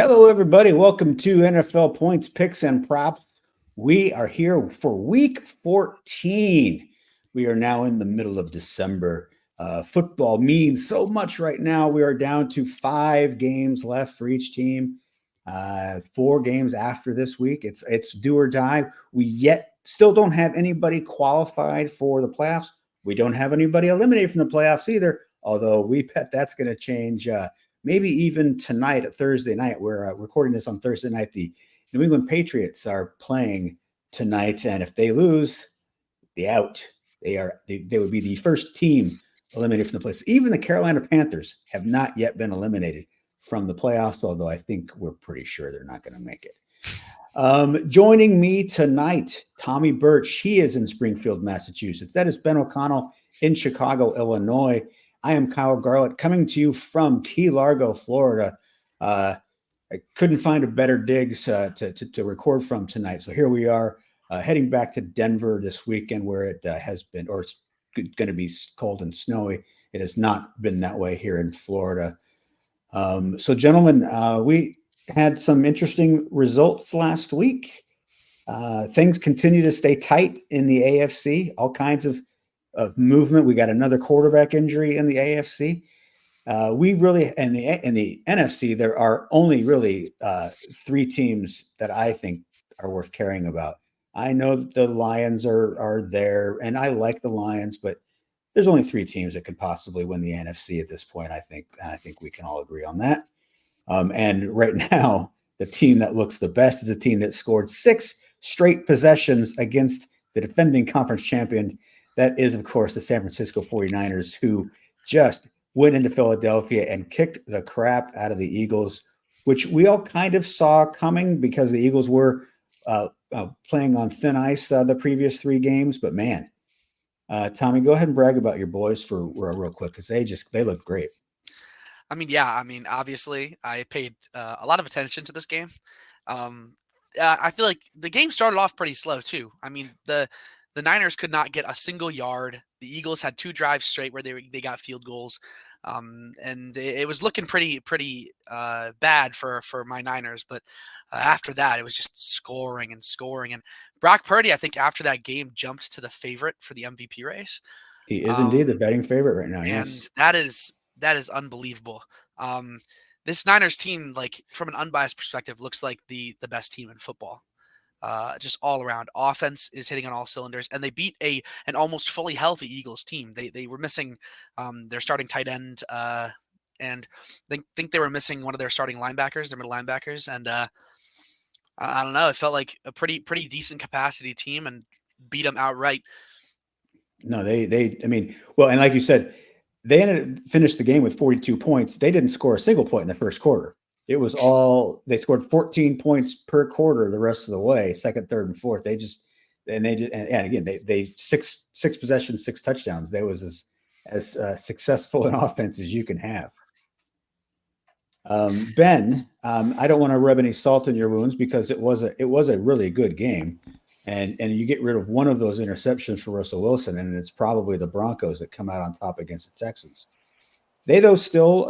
Hello, everybody. Welcome to NFL Points, Picks, and Props. We are here for week 14. We are now in the middle of December. Football means so much right now. We are down to 5 games left for each team. 4 games after this week. It's do or die. We yet still don't have anybody qualified for the playoffs. We don't have anybody eliminated from the playoffs either, although we bet that's going to change maybe even tonight at Thursday night. We're recording this on Thursday night. The New England Patriots are playing tonight, and if they lose, they out. They would be the first team eliminated from the playoffs. Even the Carolina Panthers have not yet been eliminated from the playoffs, although I think we're pretty sure they're not going to make it. Joining me tonight, Tommy Burch. He is in Springfield, Massachusetts. That is Ben O'Connell in Chicago, Illinois. I am Kyle Garlett coming to you from Key Largo, Florida. I couldn't find a better digs to record from tonight. So here we are heading back to Denver this weekend where it has been, or it's going to be cold and snowy. It has not been that way here in Florida. So gentlemen, we had some interesting results last week. Things continue to stay tight in the AFC, all kinds of movement. We got another quarterback injury in the AFC. We really, in the NFC, there are only really 3 teams that I think are worth caring about. I know that the Lions are there, and I like the Lions, but there's only 3 teams that could possibly win the NFC at this point. I think we can all agree on that. And right now, the team that looks the best is a team that scored 6 straight possessions against the defending conference champion. That is, of course, the San Francisco 49ers, who just went into Philadelphia and kicked the crap out of the Eagles, which we all kind of saw coming because the Eagles were playing on thin ice the previous 3 games. But man, Tommy, go ahead and brag about your boys for real quick because they look great. Obviously, I paid a lot of attention to this game. I feel like the game started off pretty slow too. The Niners could not get a single yard. The Eagles had 2 drives straight where they got field goals, and it was looking pretty bad for my Niners. But after that, it was just scoring and scoring. And Brock Purdy, I think after that game, jumped to the favorite for the MVP race. He is indeed the betting favorite right now. And Yes, that is unbelievable. This Niners team, like from an unbiased perspective, looks like the best team in football. Just all around offense is hitting on all cylinders, and they beat an almost fully healthy Eagles team. They were missing their starting tight end, and they think they were missing one of their starting linebackers, their middle linebackers, and I don't know. It felt like a pretty decent capacity team and beat them outright. no, I mean, well, and like you said, they finished the game with 42 points. They didn't score a single point in the first quarter. It was all they scored 14 points per quarter the rest of the way, second, third, and fourth. And again they six possessions, 6 touchdowns. They was as successful an offense as you can have. Ben, I don't want to rub any salt in your wounds because it was a really good game, and you get rid of one of those interceptions for Russell Wilson, and it's probably the Broncos that come out on top against the Texans. They're still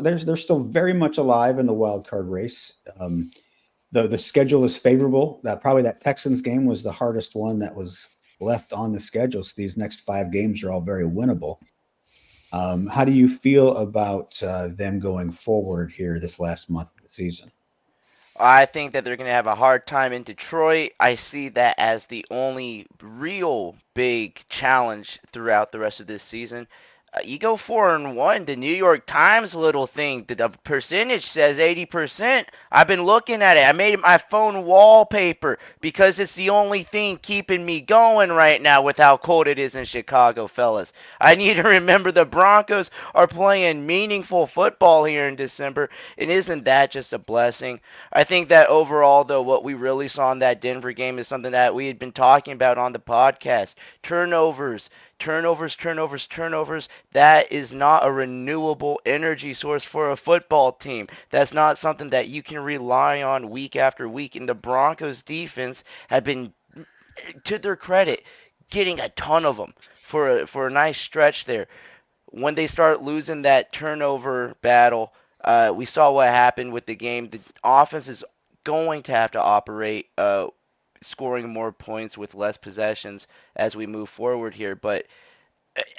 very much alive in the wild card race. The schedule is favorable. That Texans game was the hardest one that was left on the schedule. So these next 5 games are all very winnable. How do you feel about them going forward here this last month of the season? I think that they're going to have a hard time in Detroit. I see that as the only real big challenge throughout the rest of this season. You go 4-1. The New York Times little thing, the percentage says 80%. I've been looking at it. I made it my phone wallpaper because it's the only thing keeping me going right now with how cold it is in Chicago, fellas. I need to remember the Broncos are playing meaningful football here in December, and isn't that just a blessing? I think that overall, though, what we really saw in that Denver game is something that we had been talking about on the podcast. Turnovers. That is not a renewable energy source for a football team. That's not something that you can rely on week after week. And the Broncos defense have been, to their credit, getting a ton of them for a nice stretch there. When they start losing that turnover battle, We saw what happened with the game. The offense is going to have to operate, scoring more points with less possessions as we move forward here. But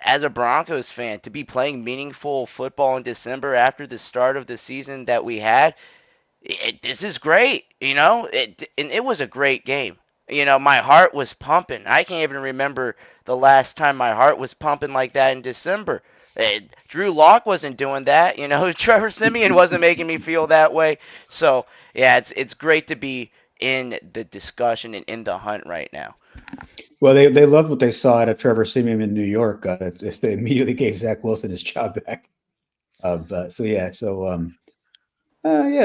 as a Broncos fan, to be playing meaningful football in December after the start of the season that we had, this is great. And it was a great game. My heart was pumping. I can't even remember the last time my heart was pumping like that in December. Drew Lock wasn't doing that. Trevor Siemian wasn't making me feel that way. So yeah, it's great to be in the discussion and in the hunt right now. Well, they loved what they saw out of Trevor Siemian in New York. They immediately gave Zach Wilson his job back. Yeah,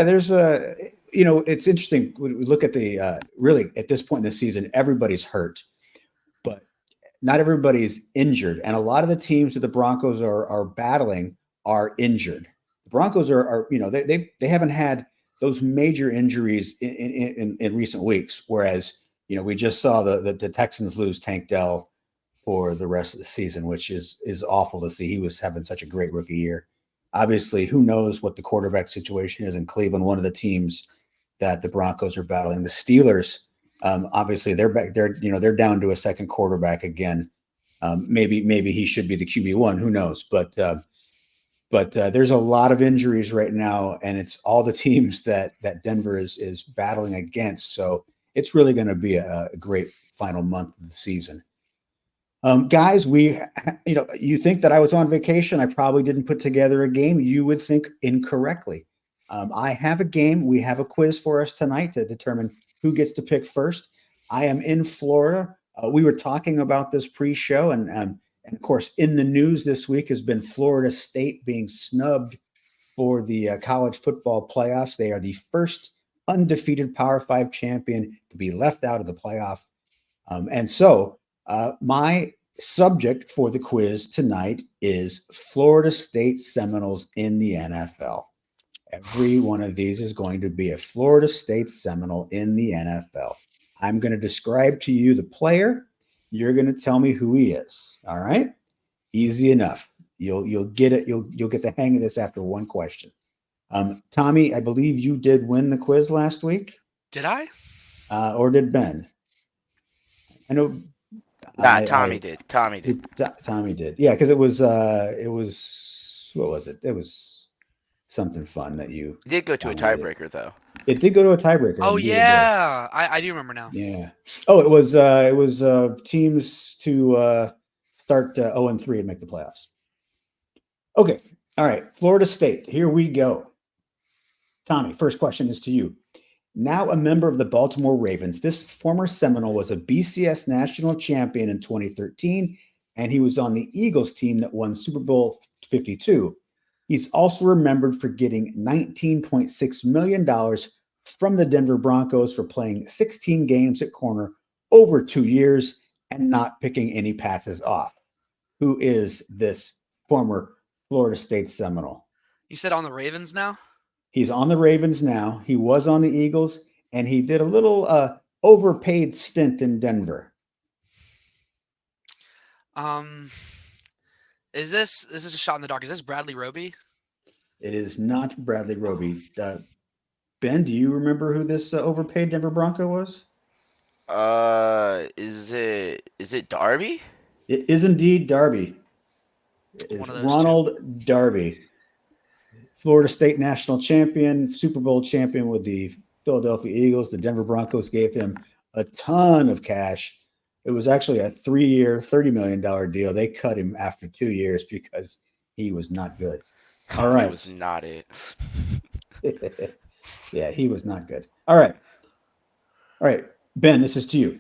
there's it's interesting when we look at the really at this point in the season, everybody's hurt, but not everybody's injured, and a lot of the teams that the Broncos are battling are injured. The Broncos are they haven't had those major injuries in recent weeks, whereas we just saw the Texans lose Tank Dell for the rest of the season, which is awful to see. He was having such a great rookie year. Obviously, who knows what the quarterback situation is in Cleveland, one of the teams that the Broncos are battling. The Steelers, obviously, they're back. They're down to a second quarterback again. Maybe he should be the QB1. Who knows? But there's a lot of injuries right now, and it's all the teams that Denver is battling against. So it's really going to be a great final month of the season. Guys, you think that I was on vacation. I probably didn't put together a game. You would think incorrectly. I have a game. We have a quiz for us tonight to determine who gets to pick first. I am in Florida. We were talking about this pre-show, and of course, in the news this week has been Florida State being snubbed for the college football playoffs. They are the first undefeated Power Five champion to be left out of the playoff. My subject for the quiz tonight is Florida State Seminoles in the NFL. Every one of these is going to be a Florida State Seminole in the NFL. I'm going to describe to you the player. You're going to tell me who he is. All right? Easy enough. You'll get it. You'll get the hang of this after one question. Tommy, I believe you did win the quiz last week. Did I? Or did Ben? I know. Nah, Tommy did. Tommy did. Tommy did. Yeah, because it was what was it? It was something fun that you It did go to a tiebreaker though. It did go to a tiebreaker. Oh yeah, I do remember now. Yeah. Oh, it was teams to start 0-3 and make the playoffs. Okay. All right. Florida State. Here we go. Tommy, first question is to you. Now a member of the Baltimore Ravens, this former Seminole was a BCS national champion in 2013, and he was on the Eagles team that won Super Bowl 52. He's also remembered for getting $19.6 million from the Denver Broncos for playing 16 games at corner over 2 years and not picking any passes off. Who is this former Florida State Seminole? You said on the Ravens now? He's on the Ravens now. He was on the Eagles, and he did a little overpaid stint in Denver. Is this a shot in the dark? Is this Bradley Roby? It is not Bradley Roby. Ben, do you remember who this overpaid Denver Bronco was? Is it Darby? It is indeed Darby. It is Ronald Darby. Florida State national champion, Super Bowl champion with the Philadelphia Eagles. The Denver Broncos gave him a ton of cash. It was actually a 3-year, $30 million deal. They cut him after 2 years because he was not good. All right. He was not it. Yeah, he was not good. All right. Ben, this is to you.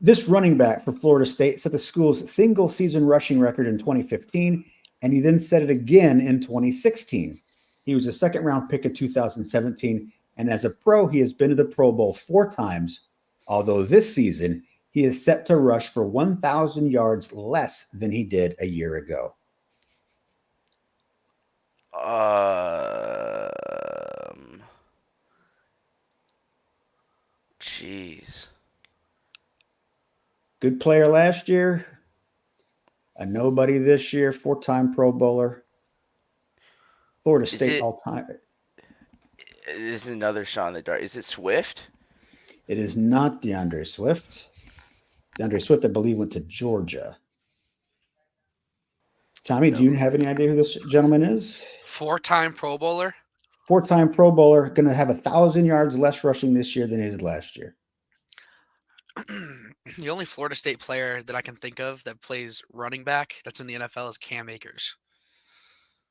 This running back for Florida State set the school's single season rushing record in 2015, and he then set it again in 2016. He was a second-round pick in 2017, and as a pro, he has been to the Pro Bowl 4 times, although this season he is set to rush for 1,000 yards less than he did a year ago. Jeez. Good player last year, a nobody this year, 4-time Pro Bowler. Florida Is State it? all-time. This is another shot in the dark. Is it Swift? It is not DeAndre Swift. DeAndre Swift, I believe, went to Georgia. Tommy, do you have any idea who this gentleman is? 4-time Pro Bowler. 4-time Pro Bowler, going to have 1,000 yards less rushing this year than he did last year. The only Florida State player that I can think of that plays running back that's in the NFL is Cam Akers.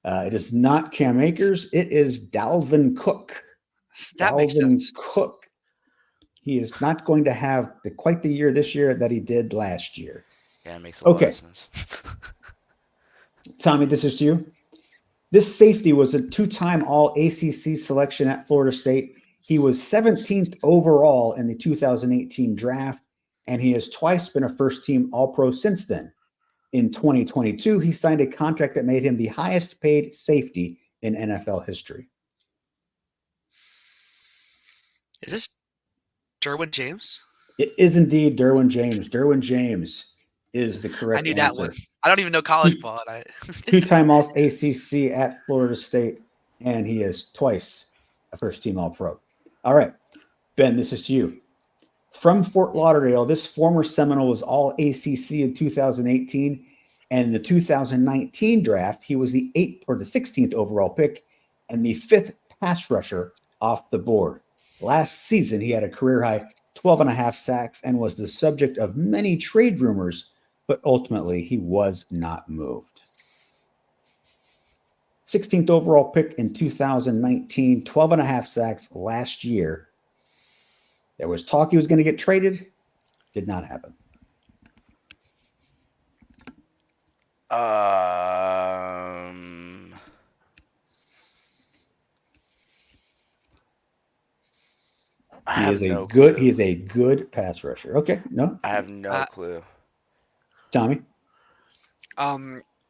It is not Cam Akers. It is Dalvin Cook. That makes Dalvin sense. Cook. He is not going to have quite the year this year that he did last year. Yeah, it makes a lot of sense. Tommy, this is to you. This safety was a 2-time All-ACC selection at Florida State. He was 17th overall in the 2018 draft, and he has twice been a first-team All-Pro since then. In 2022, he signed a contract that made him the highest-paid safety in NFL history. Is this Derwin James? It is indeed Derwin James. Derwin James is the correct I knew answer. that one. I don't even know college ball. 2-time All-ACC at Florida State, and he is twice a first-team All-Pro. All right, Ben, this is to you. From Fort Lauderdale, this former Seminole was All-ACC in 2018, and in the 2019 draft, he was the 8th or the 16th overall pick and the 5th pass rusher off the board. Last season, he had a career-high 12.5 sacks and was the subject of many trade rumors, but ultimately he was not moved. 16th overall pick in 2019, 12.5 sacks last year. There was talk he was going to get traded. Did not happen. He is a good pass rusher. Okay, no, I have no clue. Tommy,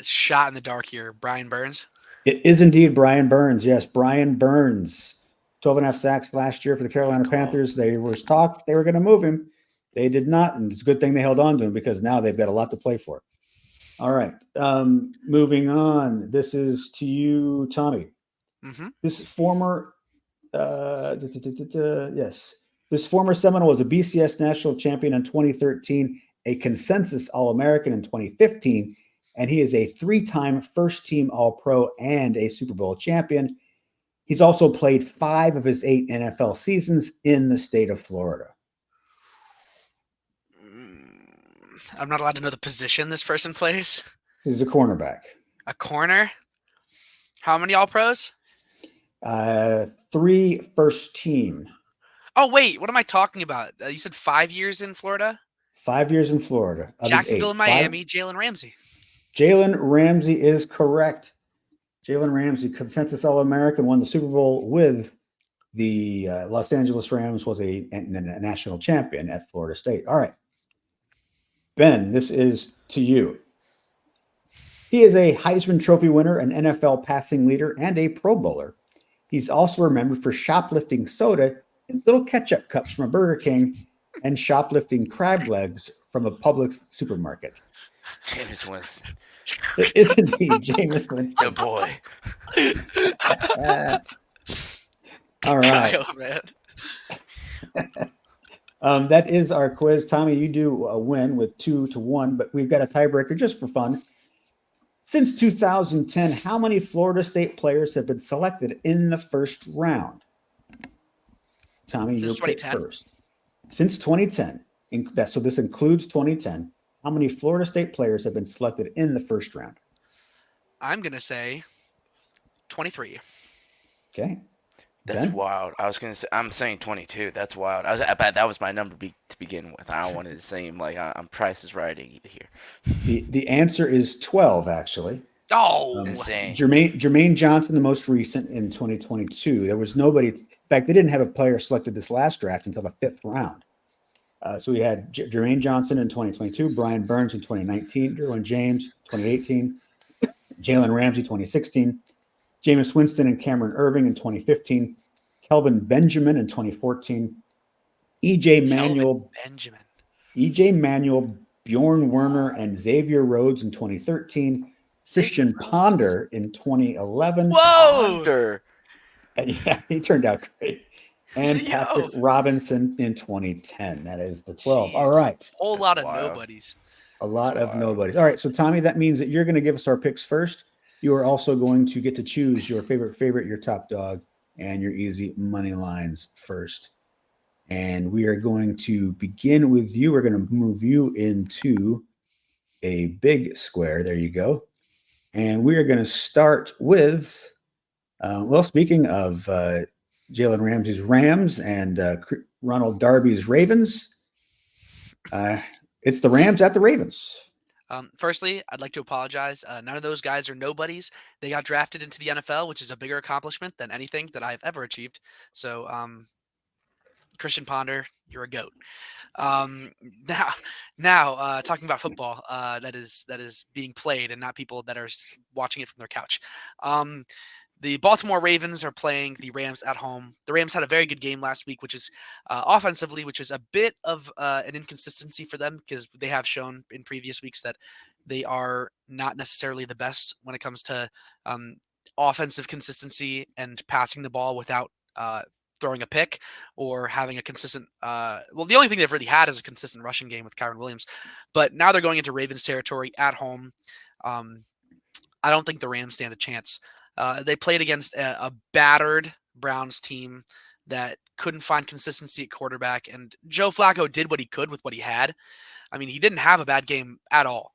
shot in the dark here. Brian Burns. It is indeed Brian Burns. Yes, Brian Burns. 12.5 sacks last year for the Carolina Panthers. They were talked they were going to move him. They did not, and it's a good thing they held on to him because now they've got a lot to play for. All right, moving on. This is to you, Tommy. Mm-hmm. This former, yes, this former Seminole was a BCS national champion in 2013, a consensus All-American in 2015, and he is a 3-time first-team All-Pro and a Super Bowl champion. He's also played 5 of his 8 NFL seasons in the state of Florida. I'm not allowed to know the position this person plays. He's a cornerback. A corner? How many All-Pros? 3 first team. Oh, wait. What am I talking about? You said 5 years in Florida? 5 years in Florida. Jacksonville and Miami, Jalen Ramsey. Jalen Ramsey is correct. Jalen Ramsey, consensus All-American, won the Super Bowl with the Los Angeles Rams, was a national champion at Florida State. All right. Ben, this is to you. He is a Heisman Trophy winner, an NFL passing leader, and a Pro Bowler. He's also remembered for shoplifting soda in little ketchup cups from a Burger King and shoplifting crab legs from a public supermarket. Jameis Winston. It's indeed Jameis Winston. The boy. All right. That is our quiz. Tommy, you do win with 2-1, but we've got a tiebreaker just for fun. Since 2010, how many Florida State players have been selected in the first round? Tommy, you're picked first. Since 2010, so this includes 2010. How many Florida State players have been selected in the first round? I'm going to say 23. Okay. That's wild. I'm saying 22. That's wild. I bet that was my number to begin with. I don't want it to seem like I'm Price is Right here. The answer is 12, actually. Oh, insane. Jermaine Johnson, the most recent in 2022. There was nobody. In fact, they didn't have a player selected this last draft until the 5th round. So we had Jermaine Johnson in 2022, Brian Burns in 2019, Derwin James 2018, Jalen Ramsey 2016, Jameis Winston and Cameron Irving in 2015, Kelvin Benjamin in 2014, EJ Manuel, Bjorn Werner, and Xavier Rhodes in 2013, Christian Sacred Rose. Ponder in 2011. Whoa! Ponder. And yeah, he turned out great. And Yo. Patrick Robinson in 2010. That is the 12. All Jeez. right. Whole That's lot of wild. nobodies. A lot of Wow. nobodies. All right. So, Tommy, that means that you're going to give us our picks first. You are also going to get to choose your favorite, your top dog, and your easy money lines first. And we are going to begin with you. We're going to move you into a big square. There you go. And we are going to start with, speaking of Jalen Ramsey's Rams and Ronald Darby's Ravens, it's the Rams at the Ravens. Firstly, I'd like to apologize. None of those guys are nobodies. They got drafted into the NFL, which is a bigger accomplishment than anything that I've ever achieved. So, Christian Ponder, you're a goat. Um, now, talking about football, that is being played and not people that are watching it from their couch. The Baltimore Ravens are playing the Rams at home. The Rams had a very good game last week, which is offensively, which is a bit of an inconsistency for them because they have shown in previous weeks that they are not necessarily the best when it comes to offensive consistency and passing the ball without throwing a pick or having a consistent the only thing they've really had is a consistent rushing game with Kyron Williams. But now they're going into Ravens territory at home. I don't think the Rams stand a chance. They played against a battered Browns team that couldn't find consistency at quarterback, and Joe Flacco did what he could with what he had. I mean, he didn't have a bad game at all,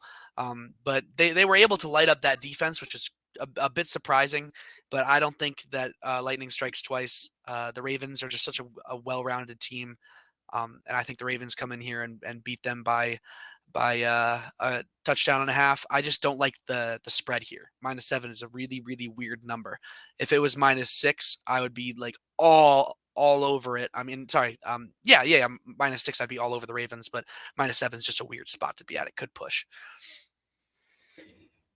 but they were able to light up that defense, which is a bit surprising, but I don't think that lightning strikes twice. The Ravens are just such a well-rounded team, and I think the Ravens come in here and beat them by a touchdown and a half. I just don't like the spread here. -7 is a really, really weird number. If it was -6, I would be like all over it. I mean, sorry. Yeah. -6, I'd be all over the Ravens, but -7 is just a weird spot to be at. It could push.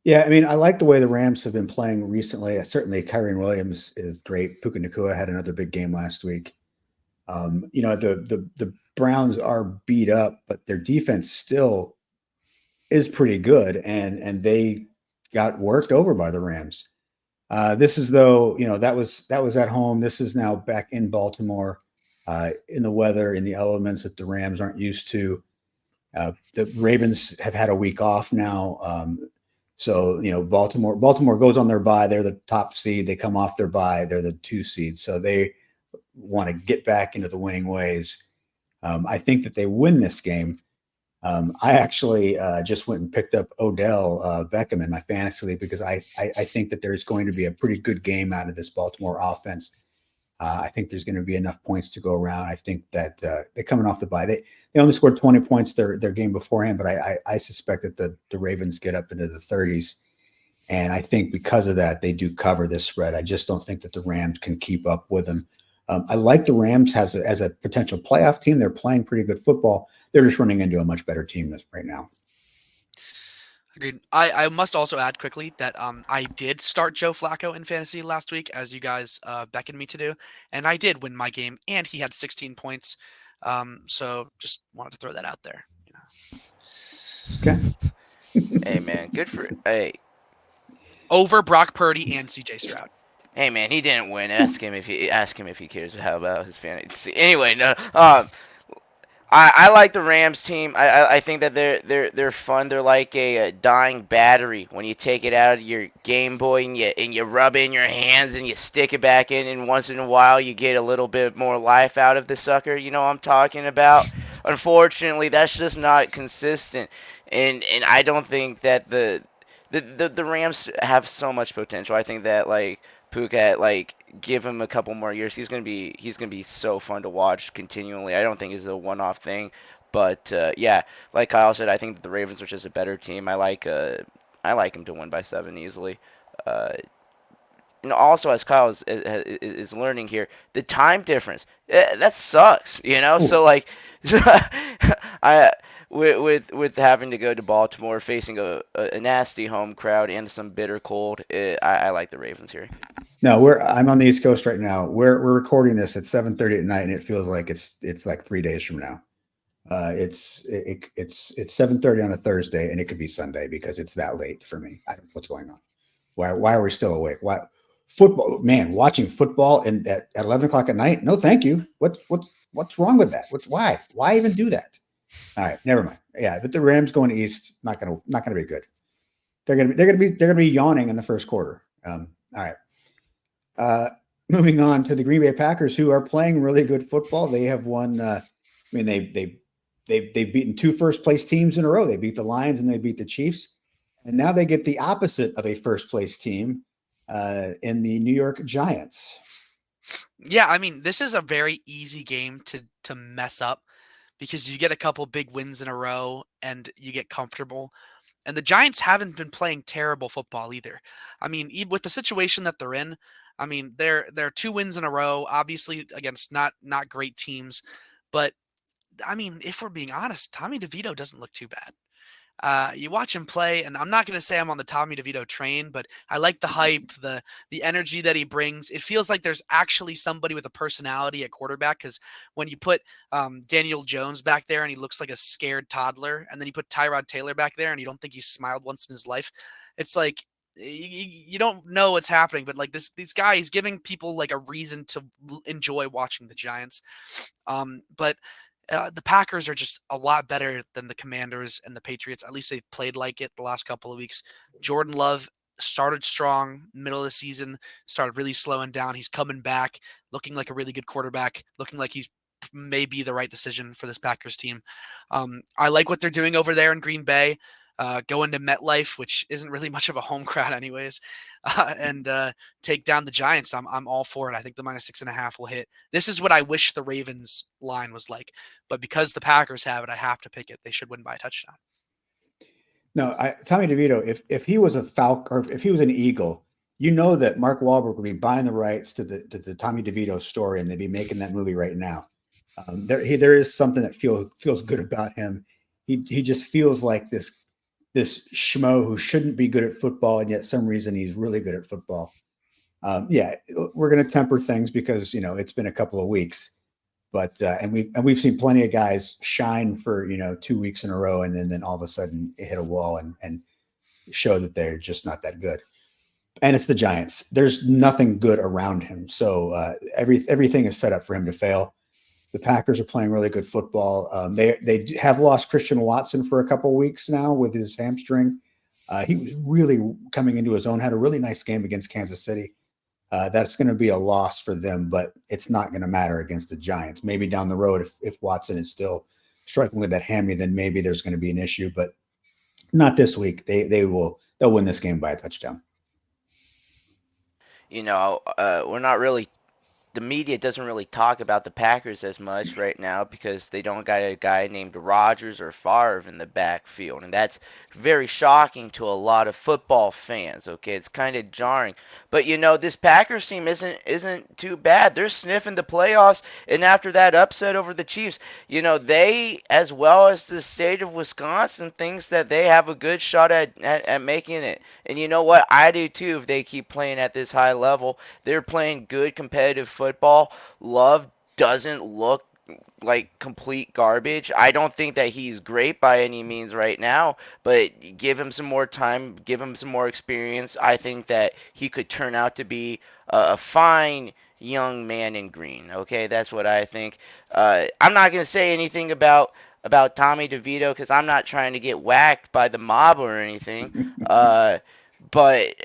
Yeah, I mean, I like the way the Rams have been playing recently. Certainly, Kyron Williams is great. Puka Nacua had another big game last week. The Browns are beat up, but their defense still is pretty good, and they got worked over by the Rams. This is though, that was at home. This is now back in Baltimore, in the weather, in the elements that the Rams aren't used to. The Ravens have had a week off now. So, Baltimore goes on their bye. They're the top seed. They come off their bye. They're the 2 seed. So they want to get back into the winning ways. I think that they win this game. I actually just went and picked up Odell Beckham in my fantasy league because I think that there's going to be a pretty good game out of this Baltimore offense. I think there's going to be enough points to go around. I think that they're coming off the bye. They only scored 20 points their game beforehand, but I suspect that the Ravens get up into the 30s. And I think because of that, they do cover this spread. I just don't think that the Rams can keep up with them. I like the Rams as a potential playoff team. They're playing pretty good football. They're just running into a much better team right now. Agreed. I must also add quickly that I did start Joe Flacco in fantasy last week, as you guys beckoned me to do, and I did win my game, and he had 16 points. So just wanted to throw that out there. Okay. Hey man, good for hey. Over Brock Purdy and CJ Stroud. Hey man, he didn't win. Ask him if he cares how about his fantasy. Anyway, no. I like the Rams team. I think that they're fun. They're like a dying battery. When you take it out of your Game Boy and you rub it in your hands and you stick it back in, and once in a while you get a little bit more life out of the sucker. You know what I'm talking about? Unfortunately, that's just not consistent, and I don't think that the Rams have so much potential. I think that Puka, give him a couple more years. He's gonna be so fun to watch continually. I don't think it's a one-off thing, but yeah, like Kyle said, I think that the Ravens are just a better team. I like him to win by 7 easily. Also, as Kyle is learning here, the time difference that sucks. Ooh. So with having to go to Baltimore, facing a nasty home crowd and some bitter cold, I like the Ravens here. No, I'm on the East Coast right now. We're recording this at 7:30 at night, and it feels like it's like 3 days from now. It's 7:30 on a Thursday, and it could be Sunday because it's that late for me. I don't know what's going on. Why are we still awake? Why football? Man, watching football and at 11 o'clock at night? No, thank you. What's wrong with that? Why even do that? All right, never mind. Yeah, but the Rams going east not gonna be good. They're gonna be yawning in the first quarter. All right. Moving on to the Green Bay Packers, who are playing really good football. They have won. They've beaten two first place teams in a row. They beat the Lions and they beat the Chiefs, and now they get the opposite of a first place team in the New York Giants. Yeah, I mean, this is a very easy game to mess up because you get a couple big wins in a row and you get comfortable. And the Giants haven't been playing terrible football either. I mean, with the situation that they're in, I mean, they're 2 wins in a row, obviously against not great teams, but I mean, if we're being honest, Tommy DeVito doesn't look too bad. You watch him play, and I'm not going to say I'm on the Tommy DeVito train, but I like the hype, the energy that he brings. It feels like there's actually somebody with a personality at quarterback. Because when you put Daniel Jones back there, and he looks like a scared toddler, and then you put Tyrod Taylor back there, and you don't think he's smiled once in his life, it's like you don't know what's happening. But like this guy, he's giving people like a reason to enjoy watching the Giants. But the Packers are just a lot better than the Commanders and the Patriots. At least they've played like it the last couple of weeks. Jordan Love started strong, middle of the season, started really slowing down. He's coming back, looking like a really good quarterback, looking like he's maybe the right decision for this Packers team. I like what they're doing over there in Green Bay. Going to MetLife, which isn't really much of a home crowd, anyways, and take down the Giants. I'm all for it. I think the -6.5 will hit. This is what I wish the Ravens line was like, but because the Packers have it, I have to pick it. They should win by a touchdown. No, Tommy DeVito, if he was a Falcon or if he was an Eagle, you know that Mark Wahlberg would be buying the rights to the Tommy DeVito story, and they'd be making that movie right now. There is something that feels good about him. He just feels like this schmo who shouldn't be good at football, and yet some reason he's really good at football. Yeah, we're going to temper things because it's been a couple of weeks, but we've seen plenty of guys shine for 2 weeks in a row, and then all of a sudden hit a wall and show that they're just not that good. And it's the Giants. There's nothing good around him, so everything is set up for him to fail. The Packers are playing really good football. They have lost Christian Watson for a couple of weeks now with his hamstring. He was really coming into his own, had a really nice game against Kansas City. That's going to be a loss for them, but it's not going to matter against the Giants. Maybe down the road, if Watson is still struggling with that hammy, then maybe there's going to be an issue, but not this week. They'll win this game by a touchdown. We're not really the media doesn't really talk about the Packers as much right now because they don't got a guy named Rodgers or Favre in the backfield, and that's very shocking to a lot of football fans. Okay, it's kind of jarring, but this Packers team isn't too bad. They're sniffing the playoffs, and after that upset over the Chiefs, they, as well as the state of Wisconsin, thinks that they have a good shot at making it. And you know what? I do too. If they keep playing at this high level, they're playing good competitive football. Love doesn't look like complete garbage. I don't think that he's great by any means right now, but give him some more time, give him some more experience. I think that he could turn out to be a fine young man in green. Okay, that's what I think. I'm not going to say anything about Tommy DeVito because I'm not trying to get whacked by the mob or anything. But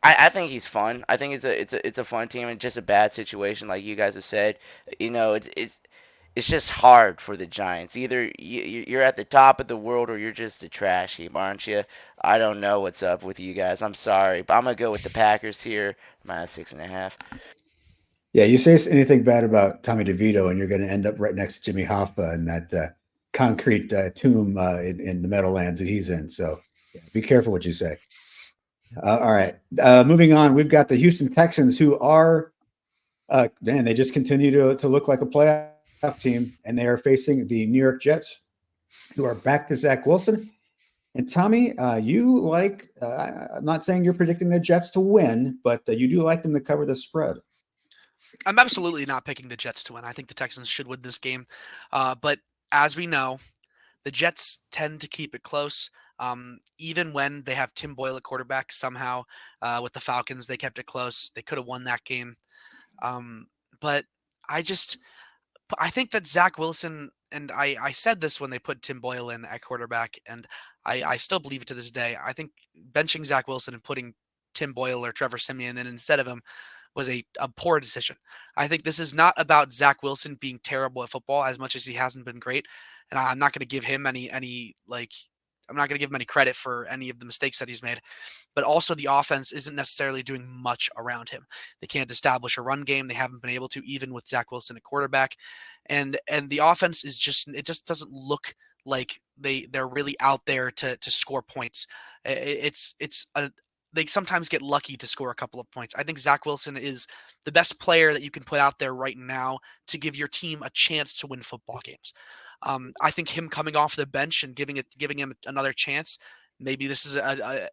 I think he's fun. I think it's a fun team and just a bad situation, like you guys have said. It's just hard for the Giants. Either you're at the top of the world or you're just a trash heap, aren't you? I don't know what's up with you guys. I'm sorry, but I'm gonna go with the Packers here, -6.5. Yeah, you say anything bad about Tommy DeVito, and you're going to end up right next to Jimmy Hoffa in that concrete tomb in the Meadowlands that he's in. So yeah, be careful what you say. All right. Moving on, we've got the Houston Texans, who are, they just continue to look like a playoff team, and they are facing the New York Jets, who are back to Zach Wilson. And Tommy, you like, I'm not saying you're predicting the Jets to win, but you do like them to cover the spread. I'm absolutely not picking the Jets to win. I think the Texans should win this game. But as we know, the Jets tend to keep it close. Even when they have Tim Boyle at quarterback, somehow with the Falcons, they kept it close. They could have won that game. But I think that Zach Wilson, and I said this when they put Tim Boyle in at quarterback, and I still believe it to this day. I think benching Zach Wilson and putting Tim Boyle or Trevor Siemian in instead of him was a poor decision. I think this is not about Zach Wilson being terrible at football as much as he hasn't been great. And I'm not going to give him I'm not going to give him any credit for any of the mistakes that he's made, but also the offense isn't necessarily doing much around him. They can't establish a run game. They haven't been able to, even with Zach Wilson at quarterback. And the offense is it just doesn't look like they're really out there to score points. They sometimes get lucky to score a couple of points. I think Zach Wilson is the best player that you can put out there right now to give your team a chance to win football games. I think him coming off the bench and giving him another chance, maybe this is a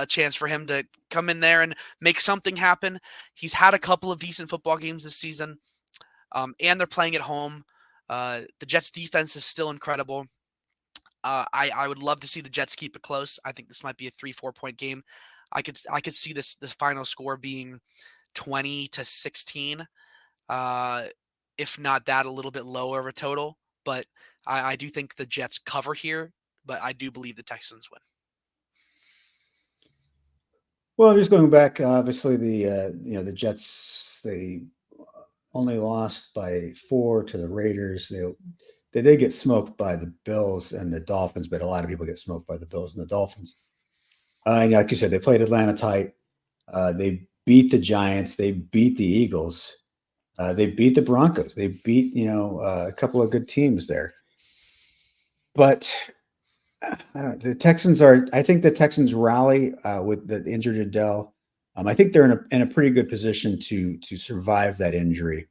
chance for him to come in there and make something happen. He's had a couple of decent football games this season, and they're playing at home. The Jets defense is still incredible. I would love to see the Jets keep it close. I think this might be a 3-4 point game. I could see this final score being 20-16, if not that, a little bit lower of a total. But I do think the Jets cover here, but I do believe the Texans win. Well, just going back, obviously the Jets, they only lost by 4 to the Raiders. They did get smoked by the Bills and the Dolphins, but a lot of people get smoked by the Bills and the Dolphins. And like you said, they played Atlanta tight. They beat the Giants. They beat the Eagles. They beat the Broncos. They beat a couple of good teams there. But I don't know. I think the Texans rally with the injured Adele. I think they're in a pretty good position to survive that injury.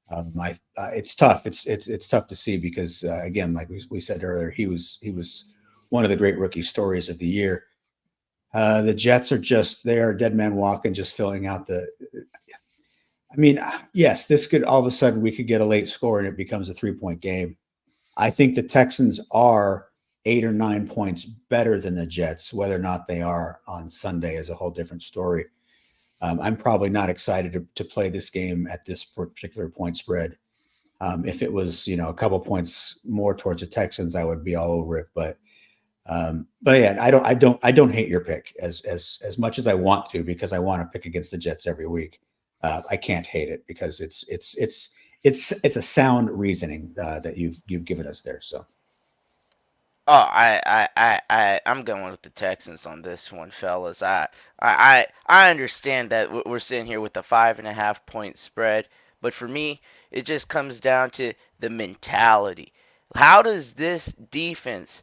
It's tough. It's tough to see because again, like we said earlier, he was one of the great rookie stories of the year. The Jets they are dead man walking, just filling out yes, this could all of a sudden we could get a late score and it becomes a 3-point game. I think the Texans are 8 or 9 points better than the Jets. Whether or not they are on Sunday is a whole different story. I'm probably not excited to play this game at this particular point spread. If it was, a couple points more towards the Texans, I would be all over it. But yeah, I don't hate your pick as much as I want to, because I want to pick against the Jets every week. I can't hate it because it's a sound reasoning that you've given us there. So. Oh, I'm going with the Texans on this one, fellas. I understand that we're sitting here with a 5.5 point spread, but for me, it just comes down to the mentality. How does this defense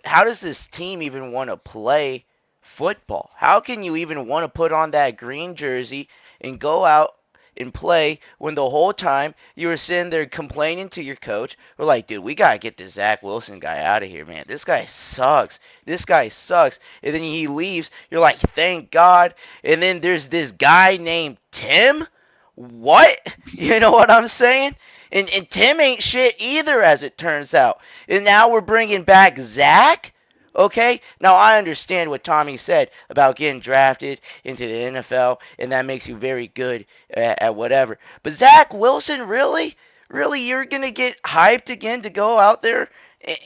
how does this team even want to play football? How can you even want to put on that green jersey and go out and play when the whole time you were sitting there complaining to your coach? We're like, dude, we got to get this Zach Wilson guy out of here, man. This guy sucks. This guy sucks. And then he leaves. You're like, thank God. And then there's this guy named Tim. What? You know what I'm saying? And Tim ain't shit either, as it turns out. And now we're bringing back Zach? Okay? Now, I understand what Tommy said about getting drafted into the NFL, and that makes you very good at whatever. But Zach Wilson, really? Really, you're going to get hyped again to go out there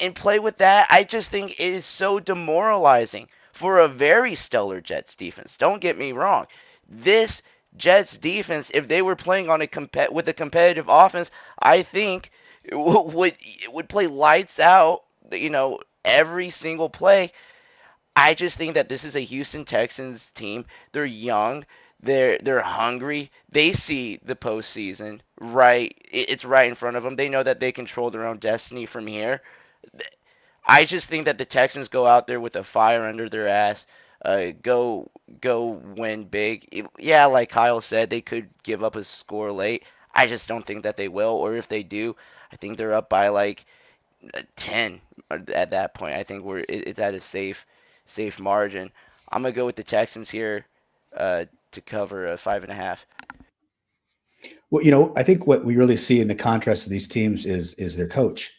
and play with that? I just think it is so demoralizing for a very stellar Jets defense. Don't get me wrong. This Jets defense, if they were playing on with a competitive offense, I think would play lights out, every single play. I just think that this is a Houston Texans team. They're young, they're hungry. They see the postseason right. It's right in front of them. They know that they control their own destiny from here. I just think that the Texans go out there with a fire under their ass. Go win big. Yeah, like Kyle said, they could give up a score late. I just don't think that they will, or if they do, I think they're up by like 10 at that point. I think it's at a safe margin. I'm gonna go with the Texans here to cover a 5.5. Well, I think what we really see in the contrast of these teams is their coach.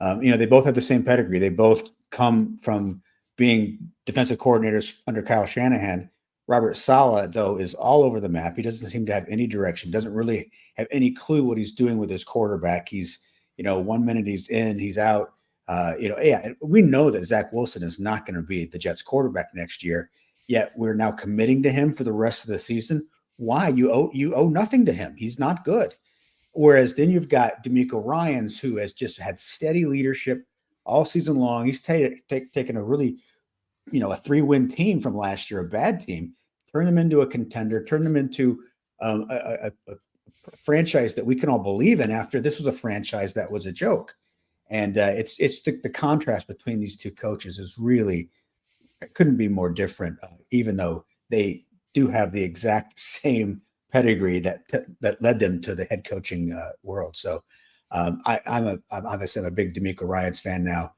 They both have the same pedigree. They both come from being defensive coordinators under Kyle Shanahan. Robert Saleh, though, is all over the map. He doesn't seem to have any direction, doesn't really have any clue what he's doing with his quarterback. He's, 1 minute he's in, he's out. We know that Zach Wilson is not going to be the Jets quarterback next year, yet we're now committing to him for the rest of the season. Why? You owe nothing to him. He's not good. Whereas then you've got DeMeco Ryans, who has just had steady leadership all season long. He's taken a really, a 3-win team from last year, a bad team, turn them into a contender, turn them into a franchise that we can all believe in after this was a franchise that was a joke. And it's the contrast between these two coaches is really, it couldn't be more different, even though they do have the exact same pedigree that led them to the head coaching world. So I'm obviously a big DeMeco Ryans fan now,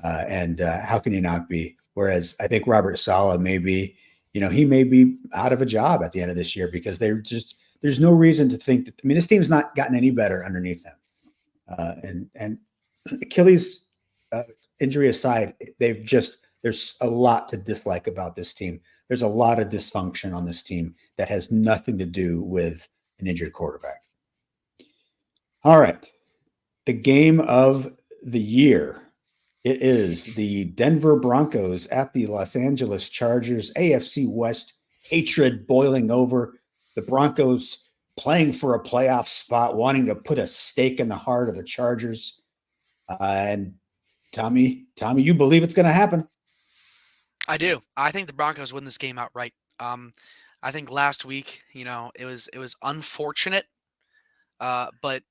and how can you not be? Whereas I think Robert Saleh may be, he may be out of a job at the end of this year because there's no reason to think that. I mean, this team's not gotten any better underneath them, and Achilles injury aside, there's a lot to dislike about this team. There's a lot of dysfunction on this team that has nothing to do with an injured quarterback. All right. The game of the year. It is the Denver Broncos at the Los Angeles Chargers. AFC West hatred boiling over. The Broncos playing for a playoff spot, wanting to put a stake in the heart of the Chargers. And Tommy, you believe it's going to happen? I do. I think the Broncos win this game outright. I think last week, it was unfortunate, but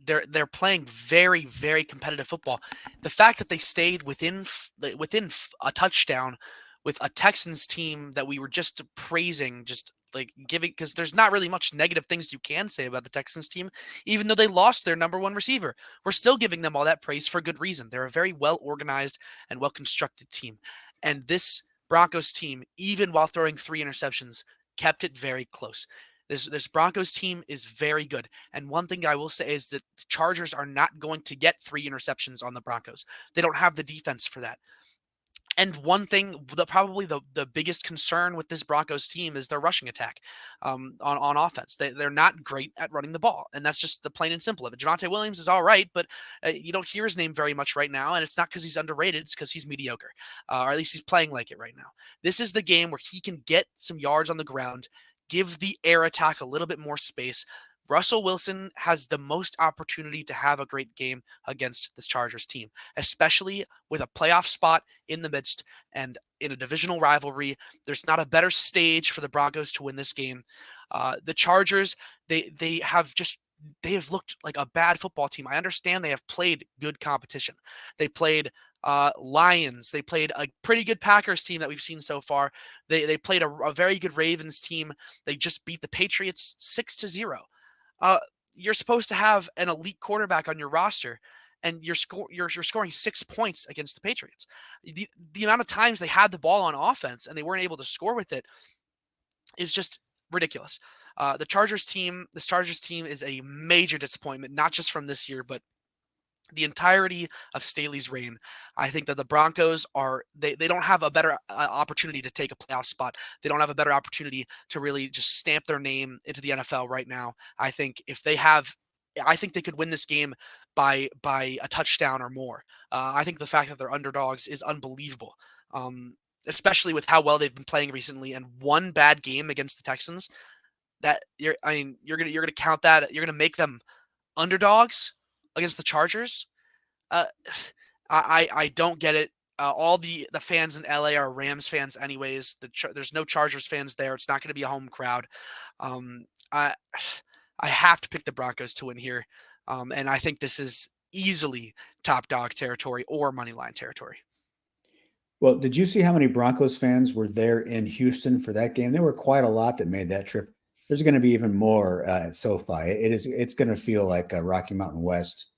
they're playing very, very competitive football. The fact that they stayed within a touchdown with a Texans team that we were just praising, just like giving, because there's not really much negative things you can say about the Texans team, even though they lost their number one receiver. We're still giving them all that praise for good reason. They're a very well organized and well constructed team. And this Broncos team, even while throwing 3 interceptions, kept it very close. This Broncos team is very good. And one thing I will say is that the Chargers are not going to get 3 interceptions on the Broncos. They don't have the defense for that. And one thing, probably the biggest concern with this Broncos team is their rushing attack on offense. They're not great at running the ball, and that's just the plain and simple of it. Javonte Williams is all right, but you don't hear his name very much right now, and it's not because he's underrated. It's because he's mediocre, or at least he's playing like it right now. This is the game where he can get some yards on the ground, give the air attack a little bit more space. Russell Wilson has the most opportunity to have a great game against this Chargers team, especially with a playoff spot in the midst and in a divisional rivalry. There's not a better stage for the Broncos to win this game. The Chargers, they have looked like a bad football team. I understand they have played good competition. They played Lions. They played a pretty good Packers team that we've seen so far. They played a very good Ravens team. They just beat the Patriots 6-0. You're supposed to have an elite quarterback on your roster, and you're scoring 6 points against the Patriots. The amount of times they had the ball on offense and they weren't able to score with it is just ridiculous. This Chargers team is a major disappointment, not just from this year, but the entirety of Staley's reign. I think that the Broncos they don't have a better opportunity to take a playoff spot. They don't have a better opportunity to really just stamp their name into the NFL right now. I think I think they could win this game by a touchdown or more. I think the fact that they're underdogs is unbelievable, especially with how well they've been playing recently. And one bad game against the Texans, you're gonna count that. You're gonna make them underdogs against the Chargers. I don't get it. All the fans in LA are Rams fans anyways. There's no Chargers fans there. It's not going to be a home crowd. I have to pick the Broncos to win here. And I think this is easily top dog territory or money line territory. Well, did you see how many Broncos fans were there in Houston for that game? There were quite a lot that made that trip. There's going to be even more at SoFi. It's going to feel like a Rocky Mountain West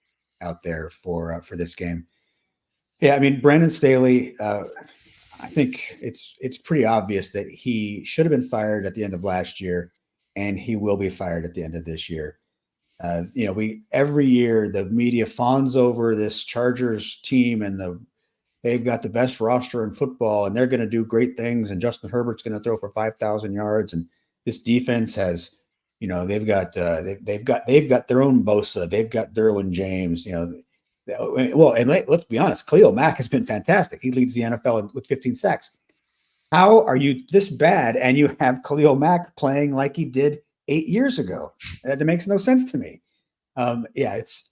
out there for this game. Yeah, I mean, Brandon Staley, I think it's pretty obvious that he should have been fired at the end of last year, and he will be fired at the end of this year. We every year the media fawns over this Chargers team and they've got the best roster in football and they're going to do great things and Justin Herbert's going to throw for 5,000 yards and this defense has, they've got their own Bosa, they've got Derwin James, well, and let's be honest, Khalil Mack has been fantastic. He leads the NFL with 15 sacks. How are you this bad and you have Khalil Mack playing like he did 8 years ago? That makes no sense to me. It's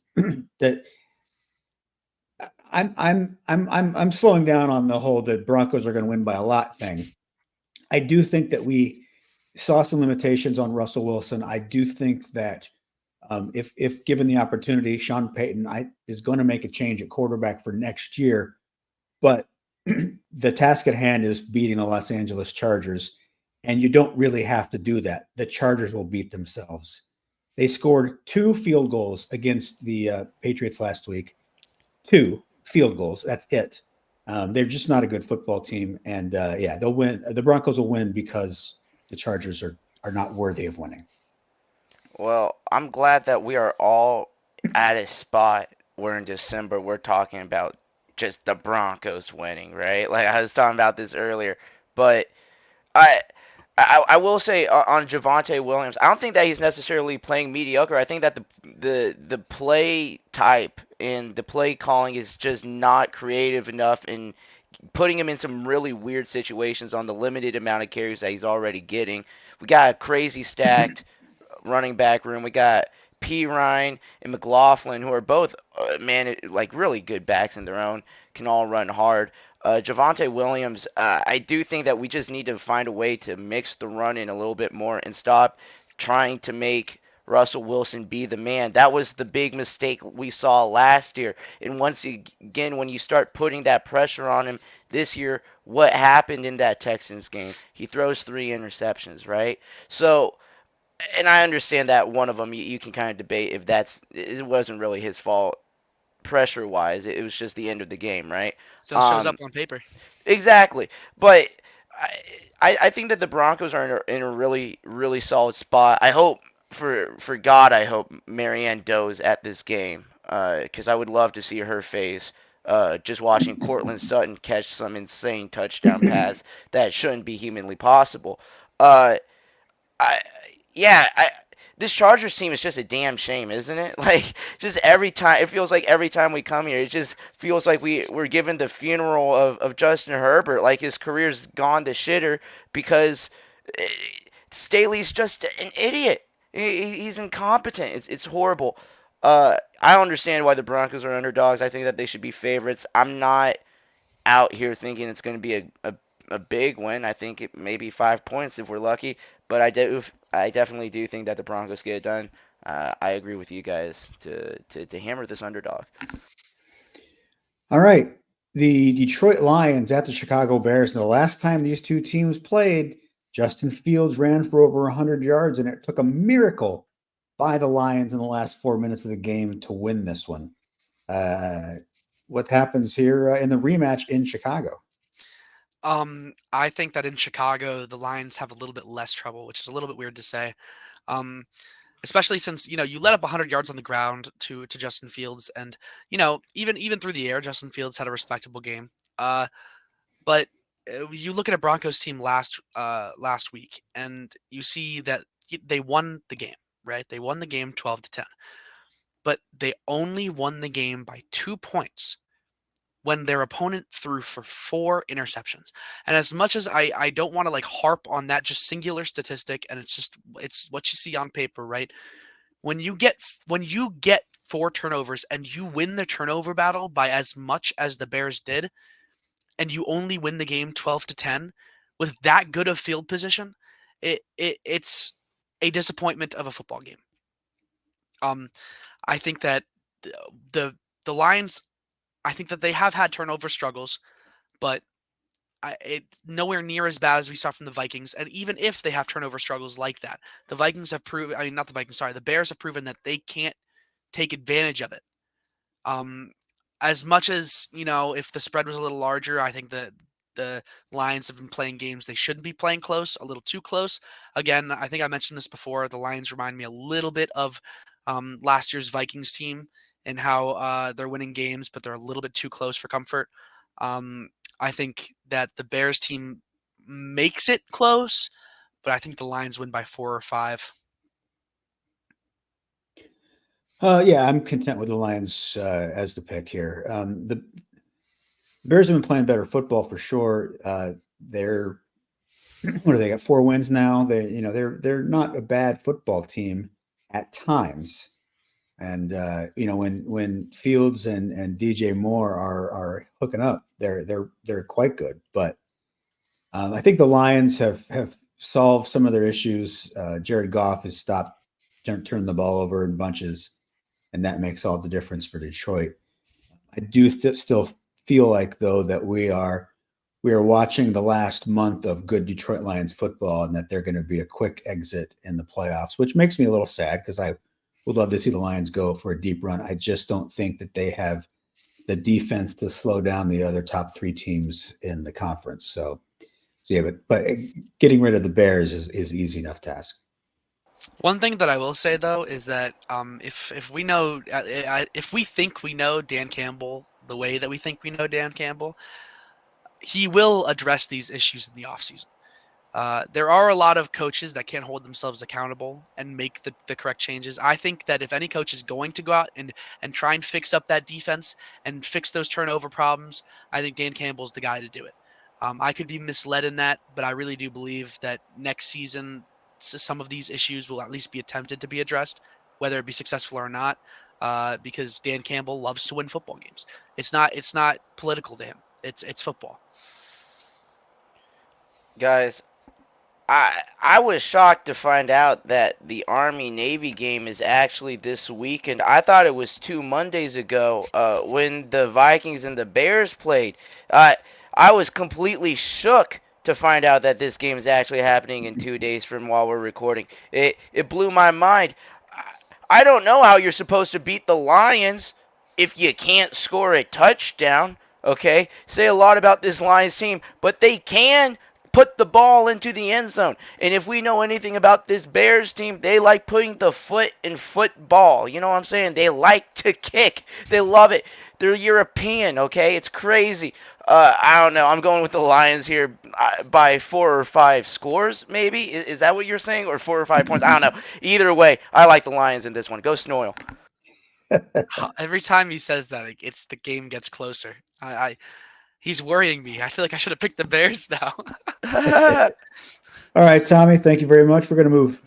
that I'm slowing down on the whole the Broncos are going to win by a lot thing. I do think that we saw some limitations on Russell Wilson. I do think that if given the opportunity, Sean Payton is going to make a change at quarterback for next year. But the task at hand is beating the Los Angeles Chargers, and you don't really have to do that. The Chargers will beat themselves. They scored 2 field goals against the Patriots last week. 2 field goals. That's it. They're just not a good football team, and they'll win. The Broncos will win because the Chargers are not worthy of winning. Well, I'm glad that we are all at a spot where in December we're talking about just the Broncos winning, right? Like I was talking about this earlier, but I I will say on Javonte Williams, I don't think that he's necessarily playing mediocre. I think that the play type and the play calling is just not creative enough and putting him in some really weird situations on the limited amount of carries that he's already getting. We got a crazy stacked running back room. We got P. Ryan and McLaughlin, who are both, like really good backs in their own, can all run hard. Javonte Williams, I do think that we just need to find a way to mix the run in a little bit more and stop trying to make Russell Wilson be the man. That was the big mistake we saw last year. And once again, when you start putting that pressure on him this year, what happened in that Texans game? He throws 3 interceptions, right? So, and I understand that one of them you can kind of debate if it wasn't really his fault pressure wise. It was just the end of the game, right? Still shows up Um, on paper. exactly. But I think that the Broncos are in a really really solid spot. I hope for God, I hope Marianne Doe's at this game because I would love to see her face. Just watching Cortland Sutton catch some insane touchdown pass that shouldn't be humanly possible. Uh, I yeah, this Chargers team is just a damn shame, isn't it? Like just every time it feels like every time we come here, it just feels like we're given the funeral of Justin Herbert, like his career's gone to shitter because eh, Staley's just an idiot. He's incompetent. It's horrible. I don't understand why the Broncos are underdogs. I think that they should be favorites. I'm not out here thinking it's going to be a big win. I think it may be 5 points if we're lucky, but I definitely do think that the Broncos get it done. I agree with you guys to hammer this underdog. All right. The Detroit Lions at the Chicago Bears. And the last time these two teams played, Justin Fields ran for over 100 yards, and it took a miracle by the Lions in the last 4 minutes of the game to win this one. What happens here in the rematch in Chicago? I think that in Chicago, the Lions have a little bit less trouble, which is a little bit weird to say. Um, Especially since you let up 100 yards on the ground to Justin Fields, and even through the air, Justin Fields had a respectable game. But you look at a Broncos team last week, and you see that they won the game, right? They won the game 12-10, but they only won the game by 2 points when their opponent threw for 4 interceptions. And as much as I don't want to like harp on that just singular statistic, and it's what you see on paper, right? When you get 4 turnovers and you win the turnover battle by as much as the Bears did, and you only win the game 12-10 with that good of field position, it's a disappointment of a football game. I think that the the Lions, I think that they have had turnover struggles, but it's nowhere near as bad as we saw from the Vikings. And even if they have turnover struggles like that, the Vikings have proven, I mean, not the Vikings, sorry, the Bears have proven that they can't take advantage of it. Um, as much as, if the spread was a little larger, I think that the Lions have been playing games they shouldn't be playing close, a little too close. Again, I think I mentioned this before. The Lions remind me a little bit of last year's Vikings team and how they're winning games, but they're a little bit too close for comfort. I think that the Bears team makes it close, but I think the Lions win by 4 or 5. Yeah, I'm content with the Lions as the pick here. The Bears have been playing better football for sure. They're what do they got? 4 wins now. They're not a bad football team at times. And when Fields and DJ Moore are hooking up, they're quite good. But I think the Lions have solved some of their issues. Jared Goff has stopped turning the ball over in bunches, and that makes all the difference for Detroit. I do still feel like though that we are watching the last month of good Detroit Lions football, and that they're going to be a quick exit in the playoffs, which makes me a little sad because I would love to see the Lions go for a deep run. I just don't think that they have the defense to slow down the other top 3 teams in the conference. So yeah, but getting rid of the Bears is easy enough task. One thing that I will say though is that if we know if we think we know Dan Campbell the way that we think we know Dan Campbell, he will address these issues in the offseason. There are a lot of coaches that can't hold themselves accountable and make the correct changes. I think that if any coach is going to go out and try and fix up that defense and fix those turnover problems, I think Dan Campbell's the guy to do it. I could be misled in that, but I really do believe that next season some of these issues will at least be attempted to be addressed, whether it be successful or not, because Dan Campbell loves to win football games. It's not political to him. It's football. Guys, I was shocked to find out that the Army-Navy game is actually this weekend. I thought it was 2 Mondays ago when the Vikings and the Bears played. I was completely shook to find out that this game is actually happening in 2 days from while we're recording. It blew my mind. I don't know how you're supposed to beat the Lions if you can't score a touchdown. Okay? Say a lot about this Lions team, but they can put the ball into the end zone. And if we know anything about this Bears team, they like putting the foot in football. You know what I'm saying? They like to kick. They love it. They're European, okay? It's crazy. I don't know. I'm going with the Lions here by 4 or 5 scores, maybe? Is that what you're saying? Or 4 or 5 points? I don't know. Either way, I like the Lions in this one. Go Snoil. Every time he says that, it's the game gets closer. He's worrying me. I feel like I should have picked the Bears now. All right, Tommy, thank you very much. We're going to move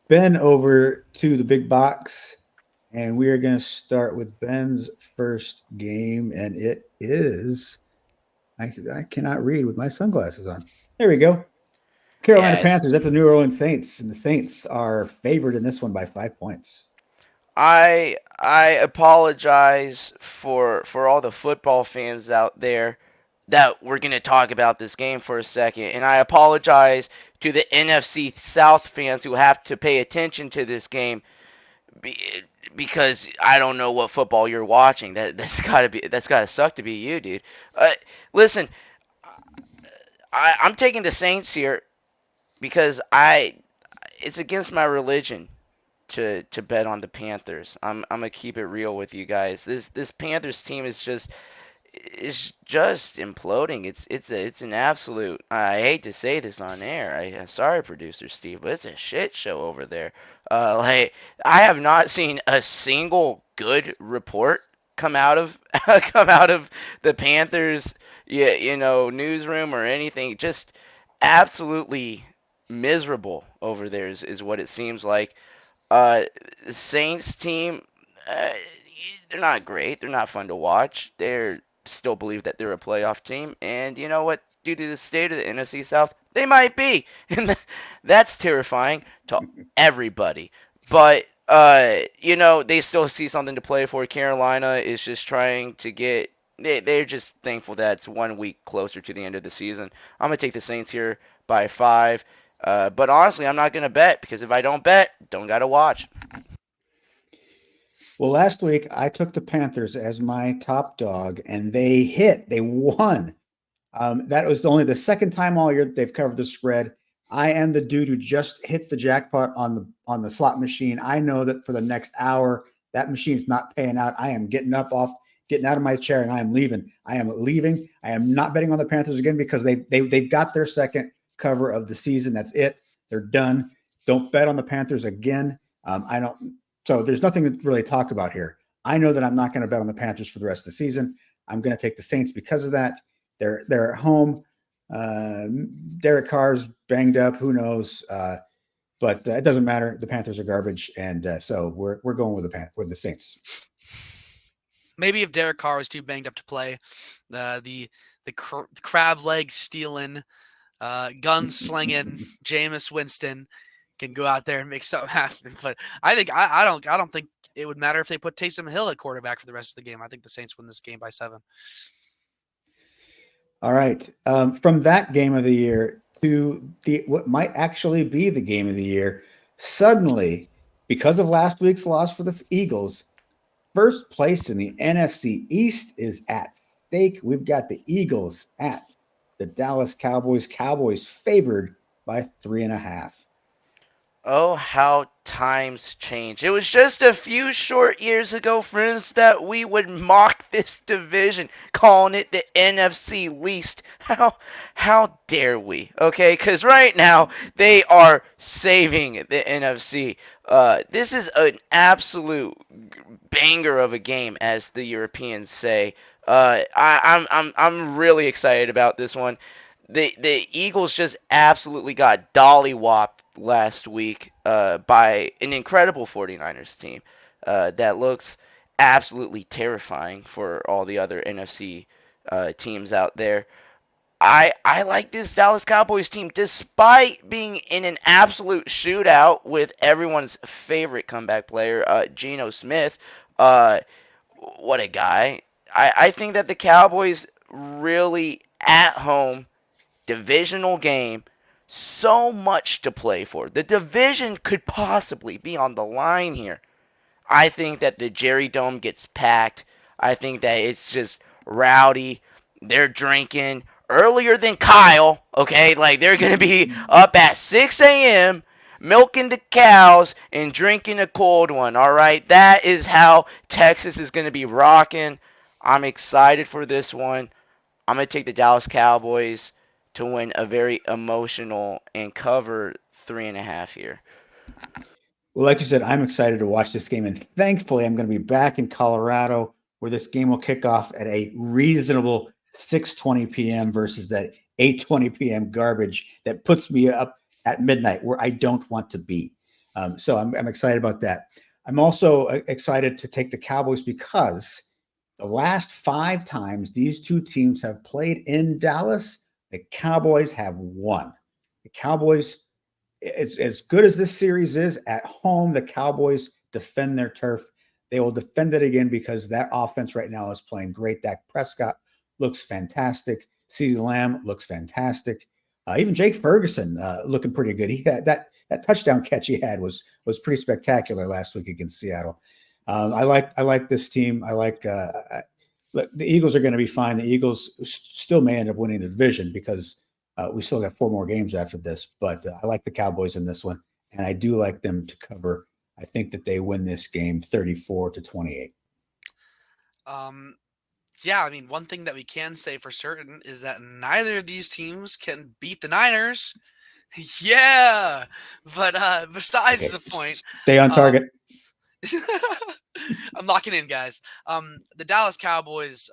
Ben over to the big box, and we are going to start with Ben's first game, and it is I cannot read with my sunglasses on. There we go. Carolina Panthers at the New Orleans Saints, and the Saints are favored in this one by 5 points. I apologize for all the football fans out there that we're going to talk about this game for a second. And I apologize to the NFC South fans who have to pay attention to this game because I don't know what football you're watching. That's got to suck to be you, dude. Listen, I'm taking the Saints here because it's against my religion to bet on the Panthers. I'm gonna keep it real with you guys. This Panthers team is just imploding. It's an absolute. I hate to say this on air. Sorry, producer Steve, but it's a shit show over there. Like I have not seen a single good report come out of the Panthers, newsroom or anything. Just absolutely miserable over there is what it seems like. The Saints team, they're not great. They're not fun to watch. They're still believe that they're a playoff team. And you know what? Due to the state of the NFC South, they might be. And that's terrifying to everybody. But, they still see something to play for. Carolina is just trying to get... They're just thankful that it's 1 week closer to the end of the season. I'm going to take the Saints here by 5. But honestly, I'm not going to bet because if I don't bet, don't got to watch. Well, last week I took the Panthers as my top dog, and they hit. They won. That was only the second time all year that they've covered the spread. I am the dude who just hit the jackpot on the slot machine. I know that for the next hour, that machine's not paying out. I am getting out of my chair, and I am leaving. I am leaving. I am not betting on the Panthers again because they've got their second cover of the season. That's it. They're done. Don't bet on the Panthers again. I don't. So there's nothing to really talk about here. I know that I'm not going to bet on the Panthers for the rest of the season. I'm going to take the Saints because of that. They're at home. Derek Carr's banged up. Who knows? But it doesn't matter. The Panthers are garbage, and so we're going with the Saints. Maybe if Derek Carr was too banged up to play, the crab leg stealing, gun slinging Jameis Winston can go out there and make something happen. But I don't think it would matter if they put Taysom Hill at quarterback for the rest of the game. I think the Saints win this game by 7. All right. From that game of the year to what might actually be the game of the year, suddenly, because of last week's loss for the Eagles, first place in the NFC East is at stake. We've got the Eagles at the Dallas Cowboys. Cowboys favored by 3.5. Oh, how times change. It was just a few short years ago, friends, that we would mock this division, calling it the NFC least. How dare we? Okay, because right now they are saving the NFC. This is an absolute banger of a game, as the Europeans say. I'm really excited about this one. The Eagles just absolutely got dolly-whopped last week by an incredible 49ers team that looks absolutely terrifying for all the other NFC teams out there. I like this Dallas Cowboys team despite being in an absolute shootout with everyone's favorite comeback player, Geno Smith. Uh, what a guy. I think that the Cowboys really at home divisional game, so much to play for. The division could possibly be on the line here. I think that the Jerry Dome gets packed. I think that it's just rowdy. They're drinking earlier than Kyle, okay? Like, they're going to be up at 6 a.m., milking the cows and drinking a cold one, all right? That is how Texas is going to be rocking. I'm excited for this one. I'm going to take the Dallas Cowboys to win a very emotional and cover 3.5 here. Well, like you said, I'm excited to watch this game, and thankfully, I'm going to be back in Colorado where this game will kick off at a reasonable 6:20 p.m. versus that 8:20 p.m. garbage that puts me up at midnight where I don't want to be. So I'm excited about that. I'm also excited to take the Cowboys because the last 5 times these two teams have played in Dallas, the Cowboys have won. The Cowboys, as good as this series is at home, the Cowboys defend their turf. They will defend it again because that offense right now is playing great. Dak Prescott looks fantastic. CeeDee Lamb looks fantastic. Even Jake Ferguson looking pretty good. He had that touchdown catch he had was pretty spectacular last week against Seattle. I like this team. I like the Eagles are going to be fine. The Eagles still may end up winning the division because we still got 4 more games after this. But I like the Cowboys in this one, and I do like them to cover. I think that they win this game 34-28. Yeah, I mean, one thing that we can say for certain is that neither of these teams can beat the Niners. Yeah, but besides the point, stay on target. I'm locking in, guys. The Dallas Cowboys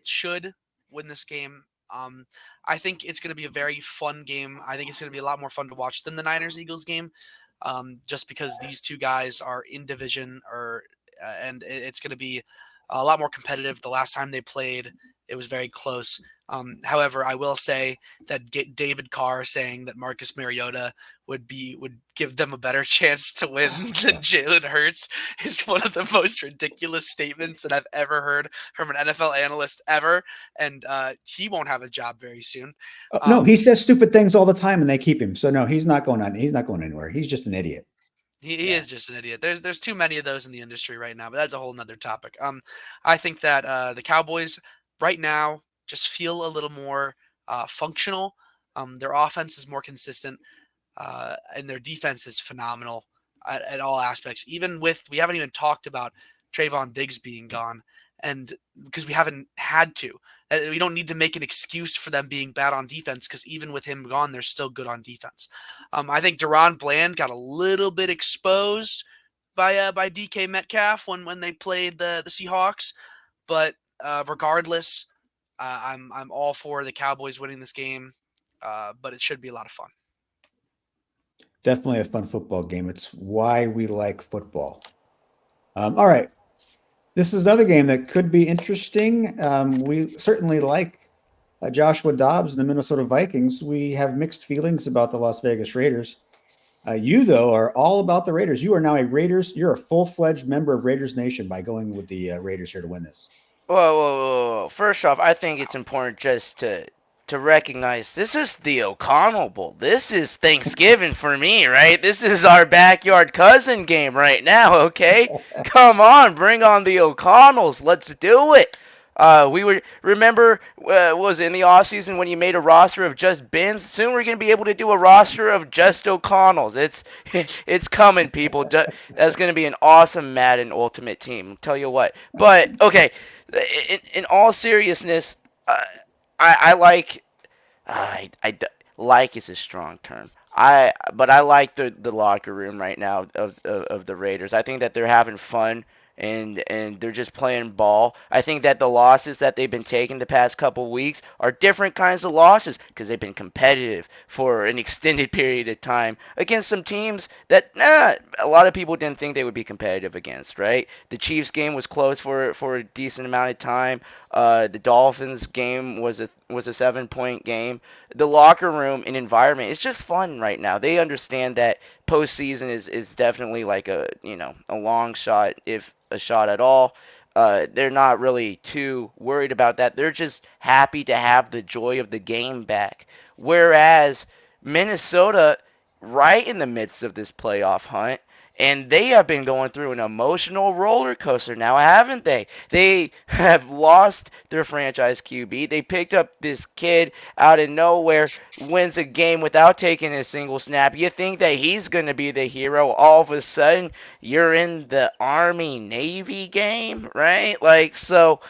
should win this game. I think it's going to be a very fun game. I think it's going to be a lot more fun to watch than the Niners-Eagles game, just because these two guys are in division, and it's going to be a lot more competitive. The last time they played, it was very close. However, I will say that David Carr saying that Marcus Mariota would give them a better chance to win than Jalen Hurts is one of the most ridiculous statements that I've ever heard from an NFL analyst ever. And he won't have a job very soon. No, he says stupid things all the time, and they keep him. So no, he's not going on. He's not going anywhere. He's just an idiot. He is just an idiot. There's too many of those in the industry right now, but that's a whole nother topic. I think that the Cowboys right now just feel a little more functional. Their offense is more consistent. and their defense is phenomenal at all aspects. Even with, we haven't even talked about Trayvon Diggs being gone, and because we haven't had to. We don't need to make an excuse for them being bad on defense, because even with him gone, they're still good on defense. I think Deron Bland got a little bit exposed by DK Metcalf when they played the Seahawks, but regardless, I'm all for the Cowboys winning this game, but it should be a lot of fun. Definitely a fun football game. It's why we like football. All right. This is another game that could be interesting. We certainly like Joshua Dobbs and the Minnesota Vikings. We have mixed feelings about the Las Vegas Raiders. You, though, are all about the Raiders. You are now you're a full-fledged member of Raiders Nation by going with the Raiders here to win this. Whoa. First off, I think it's important just to recognize this is the O'Connell Bowl. This is Thanksgiving for me, right? This is our backyard cousin game right now, okay? Come on, bring on the O'Connells. Let's do it. Remember, was it in the offseason when you made a roster of just Bins? Soon we're going to be able to do a roster of just O'Connells. It's coming, people. That's going to be an awesome Madden Ultimate Team. I'll tell you what. But, okay, in all seriousness, I like, like is a strong term. But I like the locker room right now of the Raiders. I think that they're having fun and they're just playing ball. I think that the losses that they've been taking the past couple weeks are different kinds of losses because they've been competitive for an extended period of time against some teams that a lot of people didn't think they would be competitive against, right? The Chiefs game was close for a decent amount of time. The Dolphins game was a 7-point game. The locker room and environment, it's just fun right now. They understand that postseason is definitely like a long shot, if a shot at all. They're not really too worried about that. They're just happy to have the joy of the game back. Whereas Minnesota, right in the midst of this playoff hunt, and they have been going through an emotional roller coaster now, haven't they? They have lost their franchise QB. They picked up this kid out of nowhere, wins a game without taking a single snap. You think that he's going to be the hero. All of a sudden, you're in the Army-Navy game, right? Like, so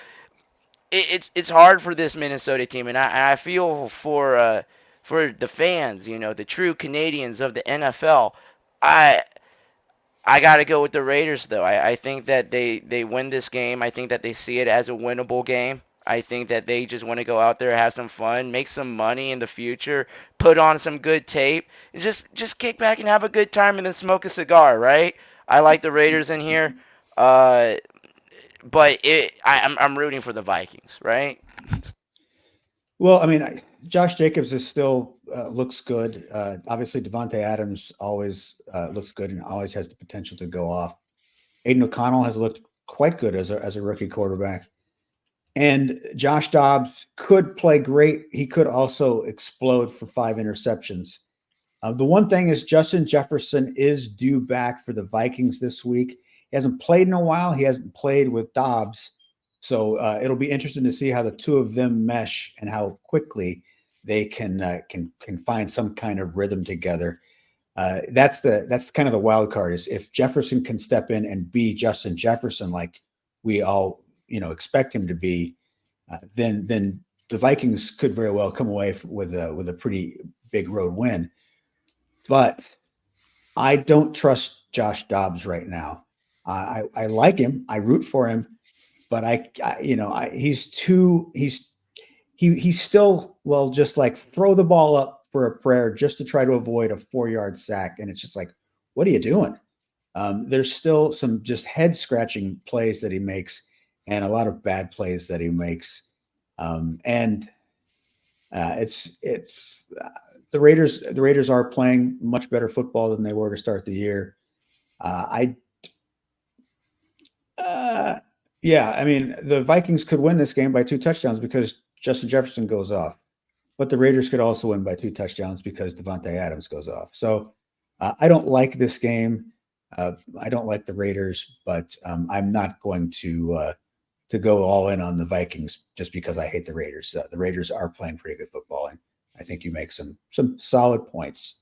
it's hard for this Minnesota team, and I feel for the fans, the true Canadians of the NFL. I got to go with the Raiders, though. I think that they win this game. I think that they see it as a winnable game. I think that they just want to go out there, have some fun, make some money in the future, put on some good tape, and just kick back and have a good time and then smoke a cigar, right? I like the Raiders in here, but I'm rooting for the Vikings, right? Well, I mean, Josh Jacobs is still looks good. Obviously, Devontae Adams always looks good and always has the potential to go off. Aiden O'Connell has looked quite good as a rookie quarterback. And Josh Dobbs could play great. He could also explode for 5 interceptions. The one thing is Justin Jefferson is due back for the Vikings this week. He hasn't played in a while. He hasn't played with Dobbs. So it'll be interesting to see how the two of them mesh and how quickly they can find some kind of rhythm together. That's kind of the wild card, is if Jefferson can step in and be Justin Jefferson like we all expect him to be, then the Vikings could very well come away with a pretty big road win. But I don't trust Josh Dobbs right now. I like him. I root for him. But he's still, well, just like throw the ball up for a prayer just to try to avoid a 4-yard sack. And it's just like, what are you doing? There's still some just head scratching plays that he makes and a lot of bad plays that he makes. It's the Raiders are playing much better football than they were to start the year. Yeah, I mean, the Vikings could win this game by 2 touchdowns because Justin Jefferson goes off. But the Raiders could also win by 2 touchdowns because Devontae Adams goes off. So I don't like this game. I don't like the Raiders, but I'm not going to go all in on the Vikings just because I hate the Raiders. The Raiders are playing pretty good football, and I think you make some solid points.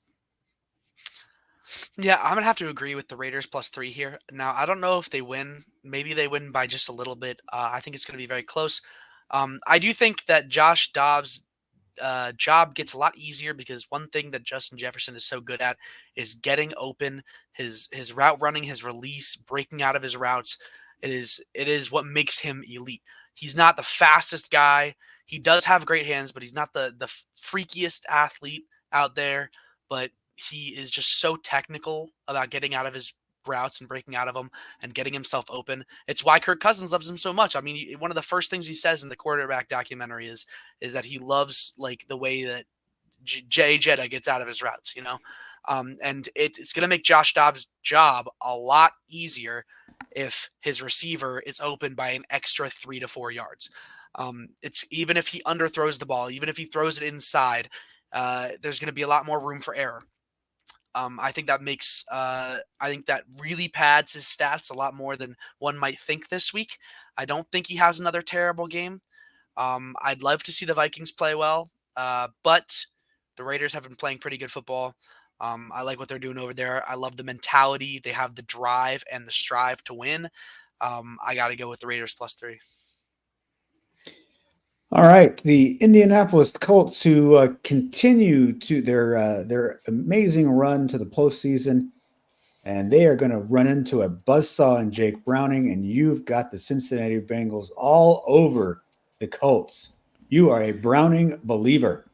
Yeah, I'm gonna have to agree with the Raiders +3 here. Now, I don't know if they win. Maybe they win by just a little bit. I think it's gonna be very close. I do think that Josh Dobbs' job gets a lot easier because one thing that Justin Jefferson is so good at is getting open, his route running, his release, breaking out of his routes. It is what makes him elite. He's not the fastest guy. He does have great hands, but he's not the freakiest athlete out there. But he is just so technical about getting out of his routes and breaking out of them and getting himself open. It's why Kirk Cousins loves him so much. I mean, one of the first things he says in the quarterback documentary is that he loves like the way that Jay Jetta gets out of his routes, and it's going to make Josh Dobbs' job a lot easier if his receiver is open by an extra 3 to 4 yards. It's even if he underthrows the ball, even if he throws it inside, there's going to be a lot more room for error. I think that really pads his stats a lot more than one might think this week. I don't think he has another terrible game. I'd love to see the Vikings play well, but the Raiders have been playing pretty good football. I like what they're doing over there. I love the mentality. They have the drive and the strive to win. I got to go with the Raiders +3. All right, the Indianapolis Colts, who continue to their amazing run to the postseason, and they are going to run into a buzzsaw in Jake Browning, and you've got the Cincinnati Bengals all over the Colts. You are a Browning believer.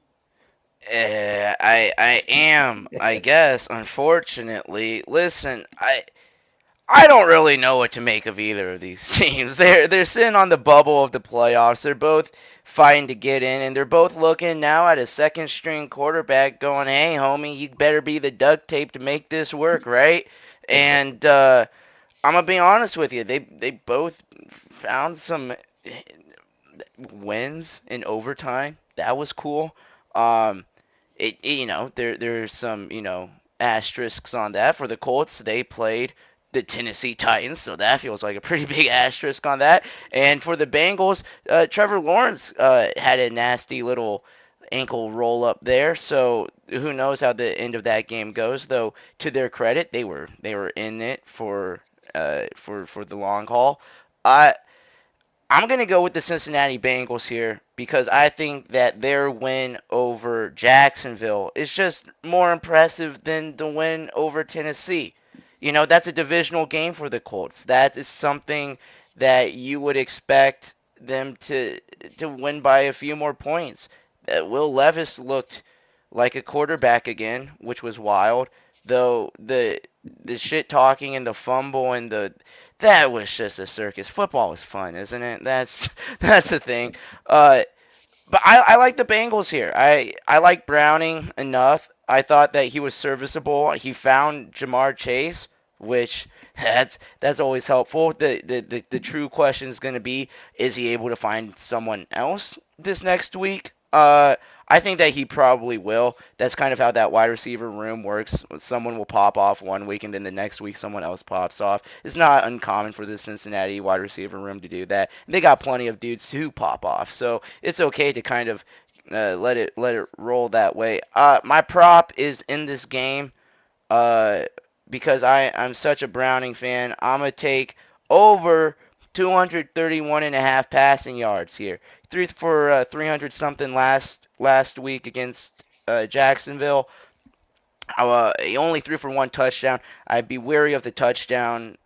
I am, I guess, unfortunately. Listen, I don't really know what to make of either of these teams. They're sitting on the bubble of the playoffs. They're both fighting to get in, and they're both looking now at a second string quarterback going, "Hey, homie, you better be the duct tape to make this work, right?" And I'm gonna be honest with you. They both found some wins in overtime. That was cool. Um, there's some asterisks on that for the Colts. They played the Tennessee Titans, so that feels like a pretty big asterisk on that. And for the Bengals, Trevor Lawrence had a nasty little ankle roll up there, so who knows how the end of that game goes. Though to their credit, they were in it for the long haul. I I'm going to go with the Cincinnati Bengals here because I think that their win over Jacksonville is just more impressive than the win over Tennessee. That's a divisional game for the Colts. That is something that you would expect them to win by a few more points. Will Levis looked like a quarterback again, which was wild. Though the shit talking and the fumble and that was just a circus. Football is fun, isn't it? That's that's the thing. Uh, but I like the Bengals here. I like Browning enough. I thought that he was serviceable. He found Jamar Chase, which that's always helpful. The true question is going to be, is he able to find someone else this next week? I think that he probably will. That's kind of how that wide receiver room works. Someone will pop off one week, and then the next week someone else pops off. It's not uncommon for the Cincinnati wide receiver room to do that. They got plenty of dudes to pop off, so it's okay to kind of let it roll that way. My prop is in this game. Uh, because I'm such a Browning fan, I'm going to take over 231 and a half passing yards here. Three for 300 something last week against Jacksonville. He only threw for one touchdown. I'd be wary of the touchdown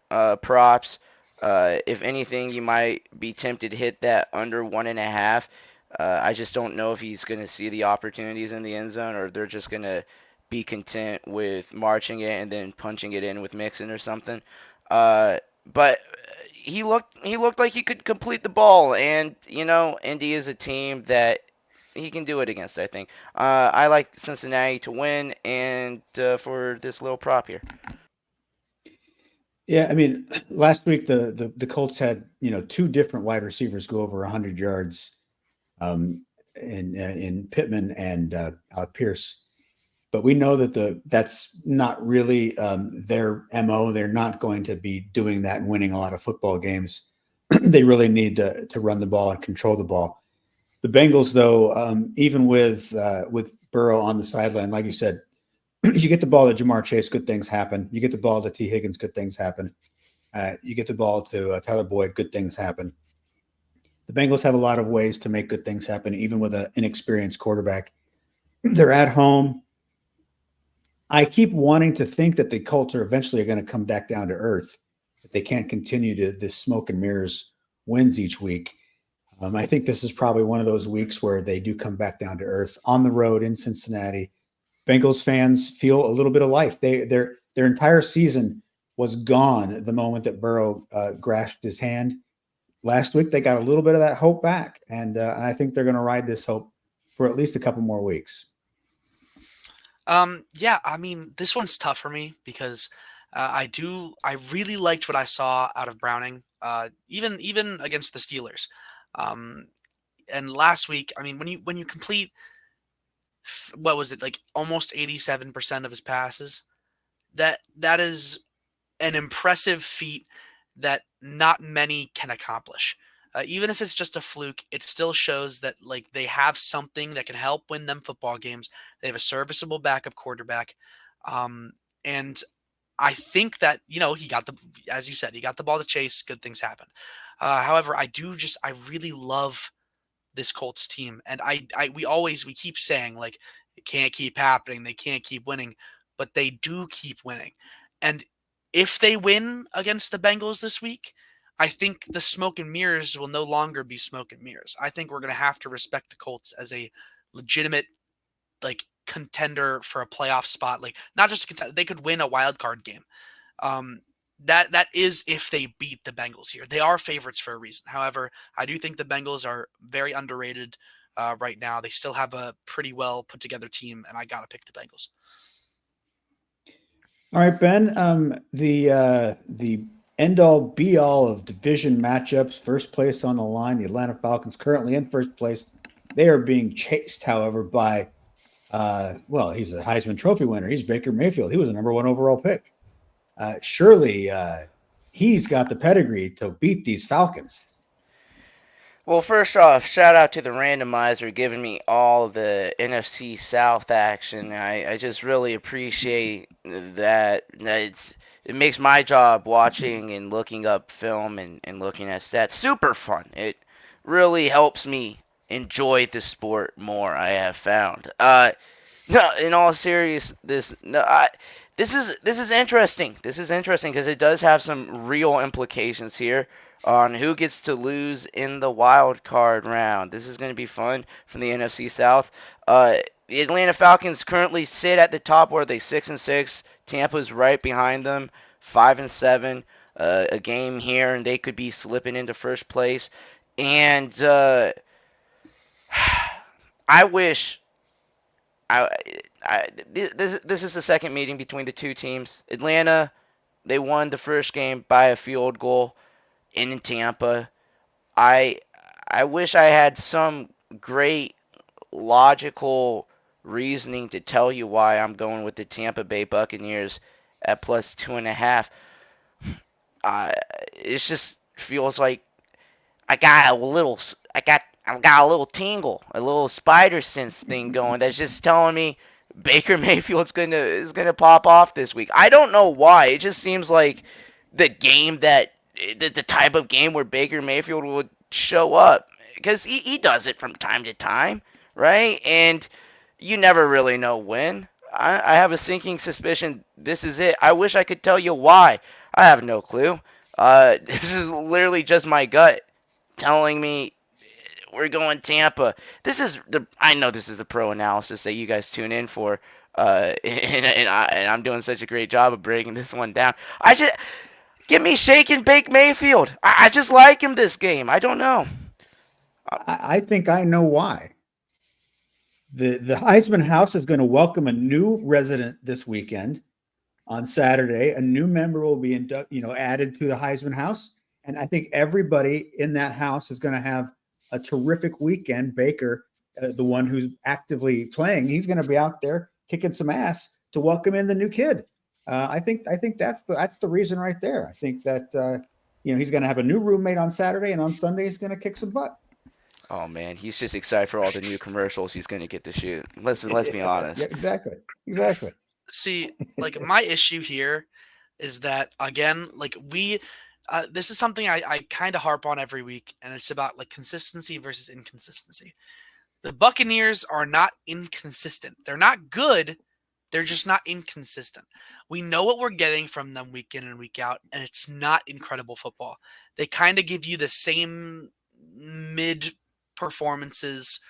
props. If anything, you might be tempted to hit that under 1.5. I just don't know if he's going to see the opportunities in the end zone, or they're just going to be content with marching it and then punching it in with Mixon or something. But he looked like he could complete the ball, and Indy is a team that he can do it against, I think. I like Cincinnati to win and for this little prop here. Yeah, I mean, last week the Colts had two different wide receivers go over 100 yards, in Pittman and Alec Pierce. But we know that that's not really their MO. They're not going to be doing that and winning a lot of football games. They really need to run the ball and control the ball. The Bengals, though, even with Burrow on the sideline, like you said, you get the ball to Jamar Chase, good things happen. You get the ball to T. Higgins, good things happen. You get the ball to Tyler Boyd, good things happen. The Bengals have a lot of ways to make good things happen, even with an inexperienced quarterback. They're at home. I keep wanting to think that the Colts are eventually going to come back down to earth. That they can't continue to this smoke and mirrors wins each week. I think this is probably one of those weeks where they do come back down to earth on the road in Cincinnati. Bengals fans feel a little bit of life. Their entire season was gone the moment that Burrow grasped his hand. Last week they got a little bit of that hope back, and I think they're going to ride this hope for at least a couple more weeks. Yeah, I mean, this one's tough for me because I really liked what I saw out of Browning, even against the Steelers. And last week, I mean, when you complete what was it, like almost 87% of his passes, that is an impressive feat that not many can accomplish. Even if it's just a fluke, it still shows that like they have something that can help win them football games. They have a serviceable backup quarterback, and I think that he got as you said, he got the ball to Chase. Good things happen. However, I really love this Colts team, and we keep saying like it can't keep happening. They can't keep winning, but they do keep winning, and if they win against the Bengals this week, I think the smoke and mirrors will no longer be smoke and mirrors. I think we're going to have to respect the Colts as a legitimate like contender for a playoff spot. Like not just they could win a wild card game. That is if they beat the Bengals here. They are favorites for a reason. However, I do think the Bengals are very underrated right now. They still have a pretty well put together team, and I got to pick the Bengals. All right, Ben. The end all be all of division matchups. First place on the line. The Atlanta Falcons currently in first place. They are being chased, however, by he's a Heisman Trophy winner. He's Baker Mayfield. He was a number 1 overall pick. Surely he's got the pedigree to beat these Falcons. Well, first off, shout out to the randomizer giving me all the NFC South action. I just really appreciate that. It makes my job watching and looking up film and looking at stats super fun. It really helps me enjoy the sport more, I have found. No, in all seriousness, this is interesting. This is interesting because it does have some real implications here on who gets to lose in the wild card round. This is going to be fun from the NFC South. The Atlanta Falcons currently sit at the top where they 6-6. Tampa's right behind them, 5-7. A game here and they could be slipping into first place. And I wish this is the second meeting between the two teams. Atlanta, they won the first game by a field goal in Tampa. I wish I had some great logical reasoning to tell you why I'm going with the Tampa Bay Buccaneers at plus 2.5. It just feels like I got a little tingle, a little spider sense thing going that's just telling me Baker Mayfield's is gonna pop off this week. I don't know why. It just seems like the type of game where Baker Mayfield would show up because he does it from time to time, right? And you never really know when. I have a sinking suspicion this is it. I wish I could tell you why. I have no clue. This is literally just my gut telling me we're going Tampa. I know this is the pro analysis that you guys tune in for, and I'm doing such a great job of breaking this one down. Give me shake and bake Mayfield. I just like him this game. I don't know. I think I know why. The Heisman House is going to welcome a new resident this weekend. On Saturday, a new member will be added to the Heisman House, and I think everybody in that house is going to have a terrific weekend. Baker, the one who's actively playing, he's going to be out there kicking some ass to welcome in the new kid. I think that's the reason right there. I think that he's going to have a new roommate on Saturday, and on Sunday he's going to kick some butt. Oh man, he's just excited for all the new commercials he's going to get to shoot. Let's be honest. Yeah, exactly. See, like my issue here is that again, like this is something I kind of harp on every week, and it's about like consistency versus inconsistency. The Buccaneers are not inconsistent. They're not good. They're just not inconsistent. We know what we're getting from them week in and week out, and it's not incredible football. They kind of give you the same mid performances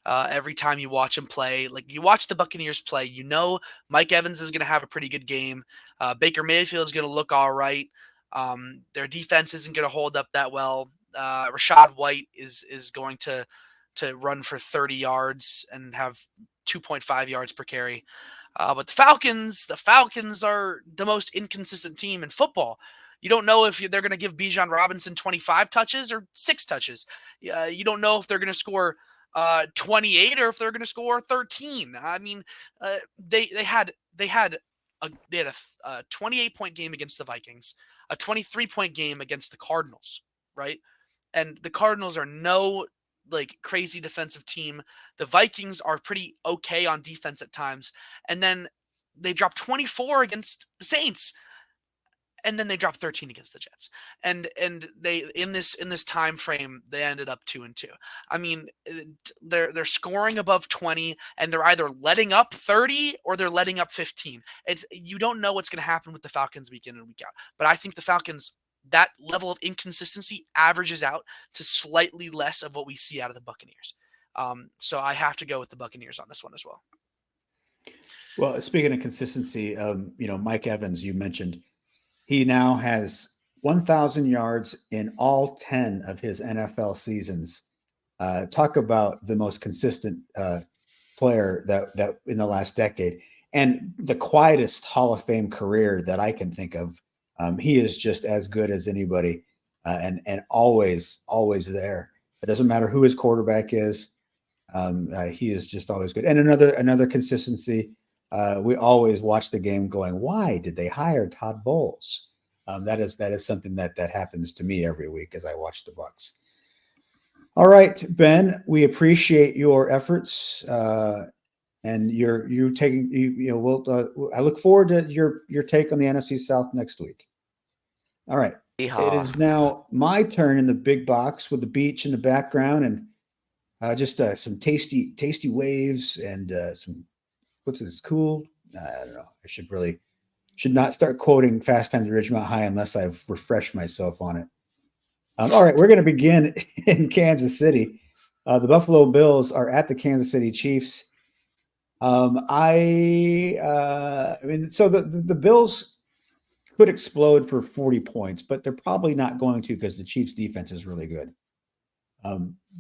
every time you watch them play. Like you watch the Buccaneers play, you know Mike Evans is going to have a pretty good game. Baker Mayfield is going to look all right. Their defense isn't going to hold up that well. Rashad White is going to run for 30 yards and have 2.5 yards per carry. But the Falcons are the most inconsistent team in football. You don't know if they're going to give Bijan Robinson 25 touches or 6 touches. You don't know if they're going to score 28 or if they're going to score 13. I mean, they had a 28-point game against the Vikings, a 23-point game against the Cardinals, right? And the Cardinals are no like crazy defensive team. The Vikings are pretty okay on defense at times. And then they dropped 24 against the Saints. And then they dropped 13 against the Jets. And they in this time frame, they ended up 2-2. I mean, they're scoring above 20 and they're either letting up 30 or they're letting up 15. You don't know what's going to happen with the Falcons week in and week out. But I think the Falcons, that level of inconsistency averages out to slightly less of what we see out of the Buccaneers. So I have to go with the Buccaneers on this one as well. Well, speaking of consistency, Mike Evans, you mentioned, he now has 1,000 yards in all 10 of his NFL seasons. Talk about the most consistent player that in the last decade, and the quietest Hall of Fame career that I can think of. He is just as good as anybody, and always there. It doesn't matter who his quarterback is. He is just always good. And another consistency. We always watch the game going, why did they hire Todd Bowles? That is something that happens to me every week as I watch the Bucs. All right, Ben, we appreciate your efforts, and you taking we'll. I look forward to your take on the NFC South next week. All right, Yeehaw. it is now my turn in the big box with the beach in the background and just some tasty waves and some what's this cool? I don't know. I should not start quoting Fast Times at Ridgemont High unless I've refreshed myself on it. All right, we're going to begin in Kansas City. The Buffalo Bills are at the Kansas City Chiefs. I mean, so the Bills could explode for 40 points, but they're probably not going to because the Chiefs' defense is really good.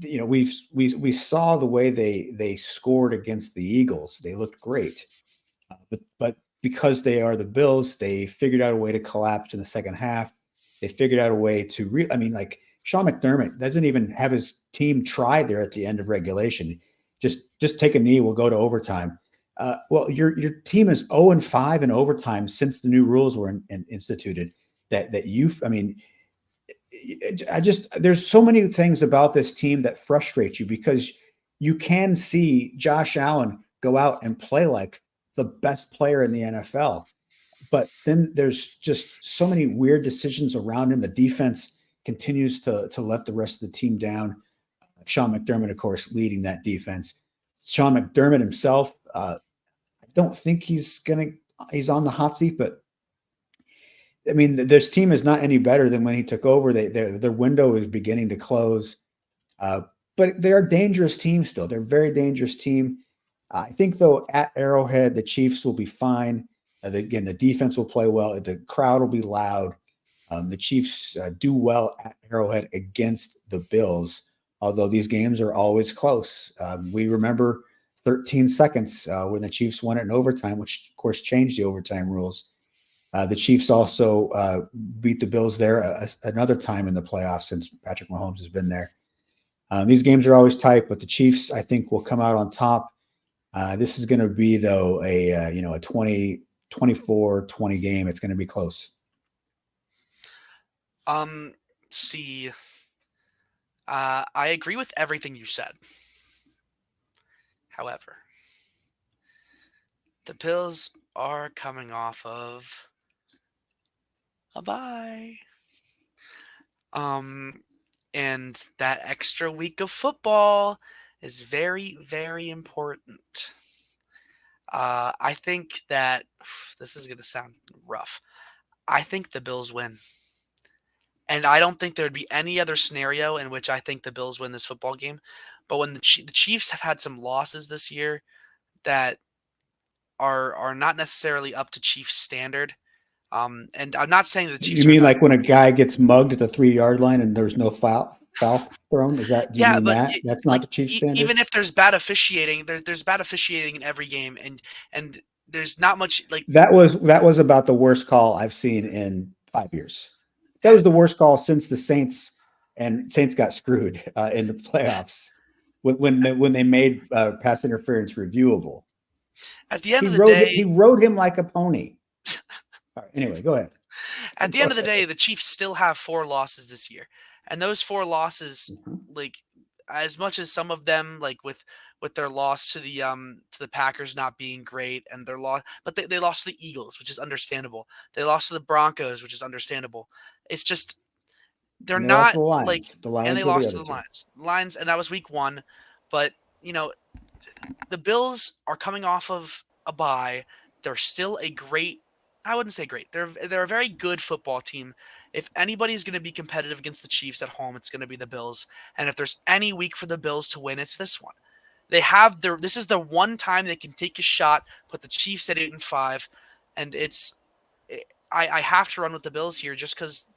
We saw the way they scored against the Eagles. They looked great, but because they are the Bills, they figured out a way to collapse in the second half. They figured out a way to like Sean McDermott doesn't even have his team try there at the end of regulation. Just take a knee. We'll go to overtime. Well, your team is 0-5 in overtime since the new rules were instituted. There's so many things about this team that frustrate you because you can see Josh Allen go out and play like the best player in the NFL. But then there's just so many weird decisions around him. The defense continues to let the rest of the team down. Sean McDermott, of course, leading that defense. Sean McDermott himself, I don't think he's on the hot seat, but I mean, this team is not any better than when he took over. Their window is beginning to close, but they're a dangerous team still. They're a very dangerous team. I think, though, at Arrowhead, the Chiefs will be fine. Again, the defense will play well. The crowd will be loud. The Chiefs do well at Arrowhead against the Bills, although these games are always close. We remember 13 seconds when the Chiefs won it in overtime, which, of course, changed the overtime rules. The Chiefs also beat the Bills there another time in the playoffs since Patrick Mahomes has been there. These games are always tight, but the Chiefs, I think, will come out on top. This is going to be, though, a 24-20 game. It's going to be close. I agree with everything you said. However, the Bills are coming off of a bye. And that extra week of football is very, very important. I think that this is going to sound rough. I think the Bills win. And I don't think there'd be any other scenario in which I think the Bills win this football game. But when the Chiefs have had some losses this year that are not necessarily up to Chiefs standard. And I'm not saying the Chiefs You are mean not. like when a guy gets mugged at the 3-yard line and there's no foul thrown? Is that, do you Yeah, mean but that? That's not like the Chiefs standard? even if there's bad officiating, there's bad officiating in every game, and there's not much like That was about the worst call I've seen in 5 years. That was that. the worst call since the Saints got screwed in the playoffs when they made pass interference reviewable. At the end He of the rode day, him like a pony. All right, anyway, go ahead. at the Go end of the day, ahead. the Chiefs still have 4 losses this year, and those 4 losses, Mhm. like as much as some of them, like with their loss to the Packers not being great, and their loss, but they lost to the Eagles, which is understandable. They lost to the Broncos, which is understandable. It's just they're And they lost not to the like, Lions. The and Lions they were the lost to other the two. Lions, and that was week 1. But you know, the Bills are coming off of a bye. They're still a great. I wouldn't say great. They're a very good football team. If anybody's going to be competitive against the Chiefs at home, it's going to be the Bills. And if there's any week for the Bills to win, it's this one. They have their. This is the one time they can take a shot, put the Chiefs at 8-5, and I have to run with the Bills here just because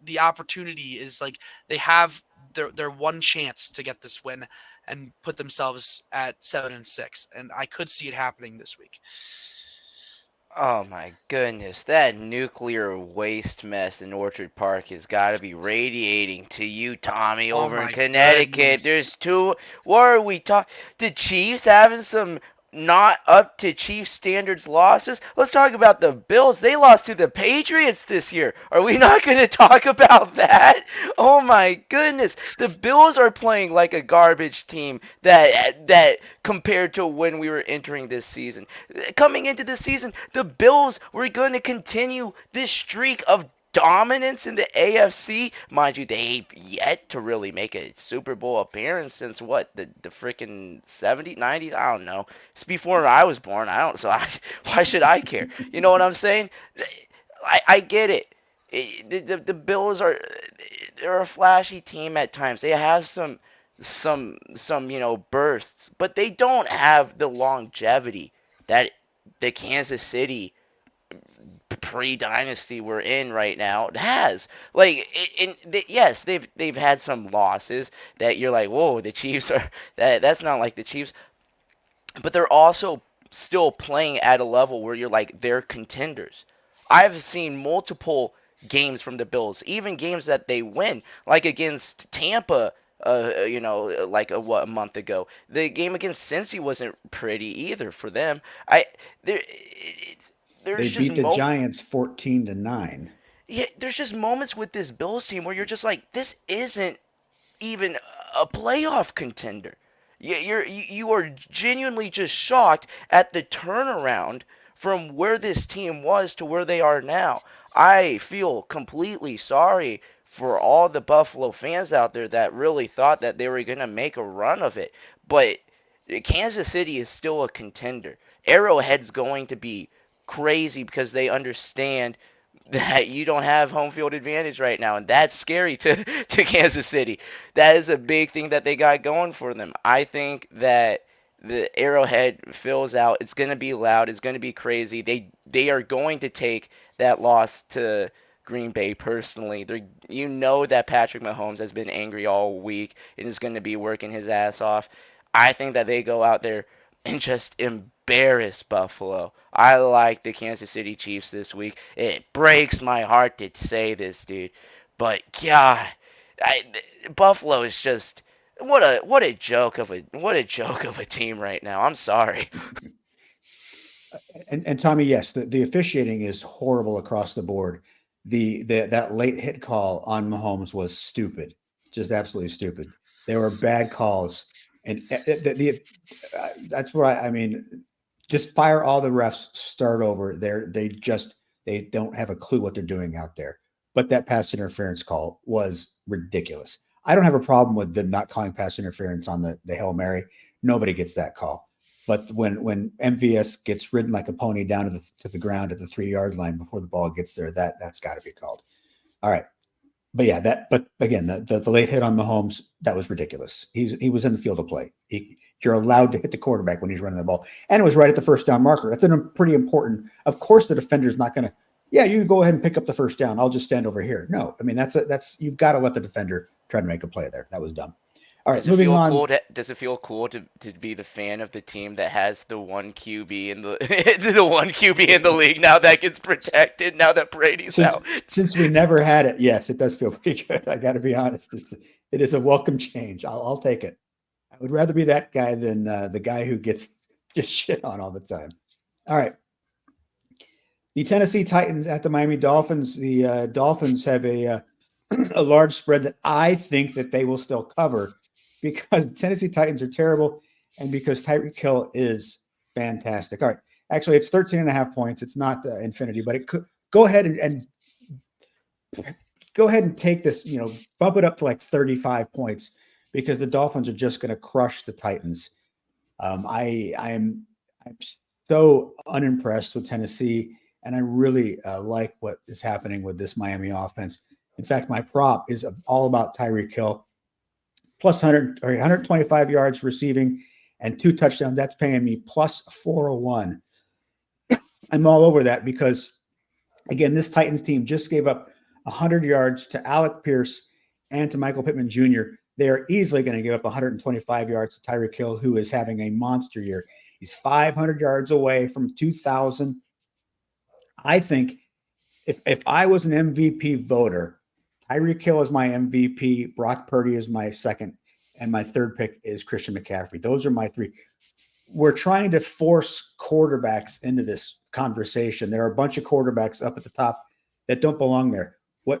the opportunity is like they have their one chance to get this win and put themselves at 7-6, and I could see it happening this week. Oh my goodness, that nuclear waste mess in Orchard Park has got to be radiating to you, Tommy, Oh over in my Connecticut. goodness. There's two. What are we talking? The Chiefs having some not up to Chiefs standards losses? Let's talk about the Bills. They lost to the Patriots this year. Are we not going to talk about that? Oh my goodness. The Bills are playing like a garbage team that compared to when we were entering this season. Coming into this season, the Bills were going to continue this streak of dominance in the AFC. Mind you, they've yet to really make a Super Bowl appearance since what, the freaking 70s, 90s? I don't know. It's before I was born. Why should I care? You know what I'm saying? I get it. The Bills they're a flashy team at times. They have some bursts, but they don't have the longevity that the Kansas City pre-dynasty we're in right now has. Like, yes, they've had some losses that you're like, whoa, the Chiefs are that's not like the Chiefs, but they're also still playing at a level where you're like they're contenders. I've seen multiple games from the Bills, even games that they win, like against Tampa. Like a month ago, the game against Cincy wasn't pretty either for them. I there, They there's just beat the Giants 14-9. yeah, there's just moments with this Bills team where you're just like, this isn't even a playoff contender. You are genuinely just shocked at the turnaround from where this team was to where they are now. I feel completely sorry for all the Buffalo fans out there that really thought that they were going to make a run of it. But Kansas City is still a contender. Arrowhead's going to be crazy because they understand that you don't have home field advantage right now, and that's scary to Kansas City. That is a big thing that they got going for them. I think that the Arrowhead fills out. It's going to be loud. It's going to be crazy. They are going to take that loss to Green Bay personally. You know that Patrick Mahomes has been angry all week and is going to be working his ass off. I think that they go out there and just embarrass Buffalo. I like the Kansas City Chiefs this week. It breaks my heart to say this, dude, but God, I, Buffalo is just what a joke of a team right now. I'm sorry. And Tommy, yes, the officiating is horrible across the board. That late hit call on Mahomes was stupid, just absolutely stupid. There were bad calls, and that's why I mean just fire all the refs, start over. They don't have a clue what they're doing out there. But that pass interference call was ridiculous. I don't have a problem with them not calling pass interference on the Hail Mary. Nobody gets that call. But when MVS gets ridden like a pony down to the ground at the 3-yard line before the ball gets there, that's got to be called. All right. But yeah, but again, the late hit on Mahomes, that was ridiculous. He was in the field of play. You're allowed to hit the quarterback when he's running the ball. And it was right at the first down marker. That's pretty important. Of course, the defender's not going to, yeah, you go ahead and pick up the first down. I'll just stand over here. No, I mean, you've got to let the defender try to make a play there. That was dumb. All right, moving on. Does it feel cool to be the fan of the team that has the one QB in the the one QB in the league now that gets protected now that Brady's out? Since we never had it, yes, it does feel pretty good. I got to be honest. It is a welcome change. I'll take it. I would rather be that guy than the guy who gets just shit on all the time. All right. The Tennessee Titans at the Miami Dolphins. The Dolphins have a large spread that I think that they will still cover because the Tennessee Titans are terrible and because Tyreek Hill is fantastic. All right. Actually, it's 13.5 points. It's not infinity, but it could go ahead and take this, bump it up to like 35 points because the Dolphins are just going to crush the Titans. I'm so unimpressed with Tennessee, and I really like what is happening with this Miami offense. In fact, my prop is all about Tyreek Hill, plus 125 yards receiving and 2 touchdowns. That's paying me plus 401. I'm all over that because, again, this Titans team just gave up 100 yards to Alec Pierce and to Michael Pittman Jr. They are easily going to give up 125 yards to Tyreek Hill, who is having a monster year. He's 500 yards away from 2,000. I think if I was an MVP voter, Tyreek Hill is my MVP, Brock Purdy is my second, and my third pick is Christian McCaffrey. Those are my 3. We're trying to force quarterbacks into this conversation. There are a bunch of quarterbacks up at the top that don't belong there.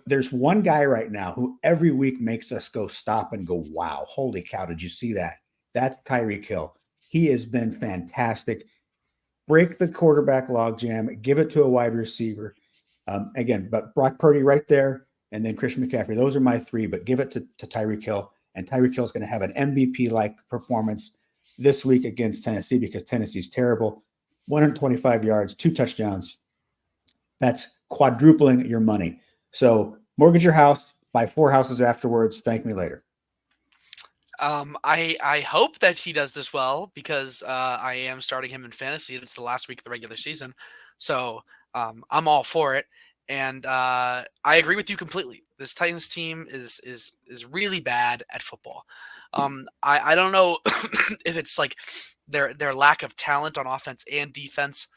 There's one guy right now who every week makes us go stop and go, wow, holy cow, did you see that? That's Tyreek Hill. He has been fantastic. Break the quarterback logjam, give it to a wide receiver. Again, but Brock Purdy right there, and then Christian McCaffrey. Those are my 3, but give it to Tyreek Hill, and Tyreek Hill is going to have an MVP-like performance this week against Tennessee because Tennessee's terrible. 125 yards, 2 touchdowns. That's quadrupling your money. So mortgage your house, buy 4 houses afterwards. Thank me later. I hope that he does this well because I am starting him in fantasy. It's the last week of the regular season. So I'm all for it. And I agree with you completely. This Titans team is really bad at football. I don't know if it's like their lack of talent on offense and defense.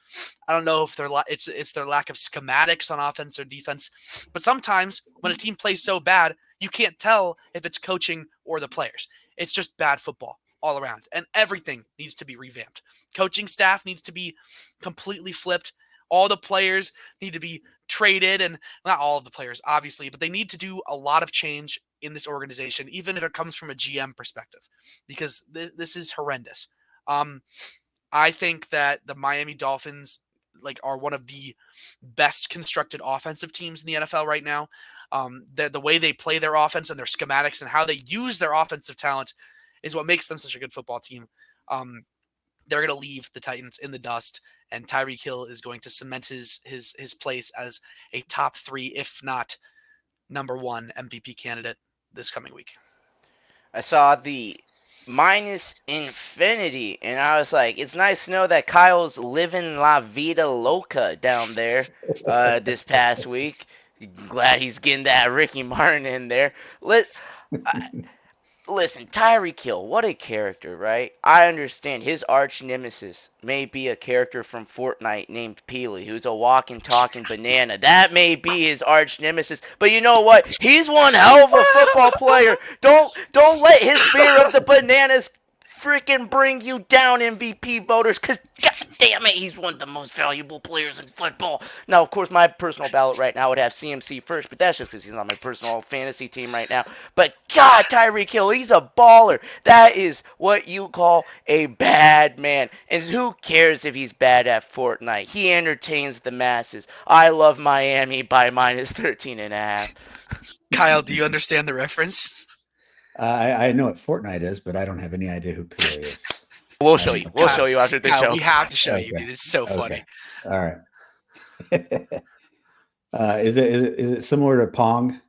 I don't know if it's their lack of schematics on offense or defense. But sometimes when a team plays so bad, you can't tell if it's coaching or the players. It's just bad football all around, and everything needs to be revamped. Coaching staff needs to be completely flipped. All the players need to be traded, and not all of the players, obviously, but they need to do a lot of change in this organization, even if it comes from a GM perspective, because this is horrendous. I think that the Miami Dolphins are one of the best constructed offensive teams in the NFL right now. The way they play their offense and their schematics and how they use their offensive talent is what makes them such a good football team. They're going to leave the Titans in the dust, and Tyreek Hill is going to cement his place as a top 3, if not number 1 MVP candidate this coming week. I saw the minus infinity, and I was like, it's nice to know that Kyle's living La Vida Loca down there this past week. Glad he's getting that Ricky Martin in there. Listen, Tyreek Hill, what a character, right? I understand his arch nemesis may be a character from Fortnite named Peely, who's a walking, talking banana. That may be his arch nemesis, but you know what? He's one hell of a football player. Don't let his fear of the bananas freaking bring you down, MVP voters, because god damn it, he's one of the most valuable players in football. Now, of course, my personal ballot right now would have CMC first, but that's just because he's on my personal fantasy team right now. But god, Tyreek Hill, he's a baller. That is what you call a bad man. And who cares if he's bad at Fortnite? He entertains the masses. I love Miami by minus 13.5. Kyle, do you understand the reference? I know what Fortnite is, but I don't have any idea who Peely is. We'll I show don't you. know. We'll show you after the Kyle, show. we have to show you, Okay. dude. It's so funny. All right. Is it similar to Pong?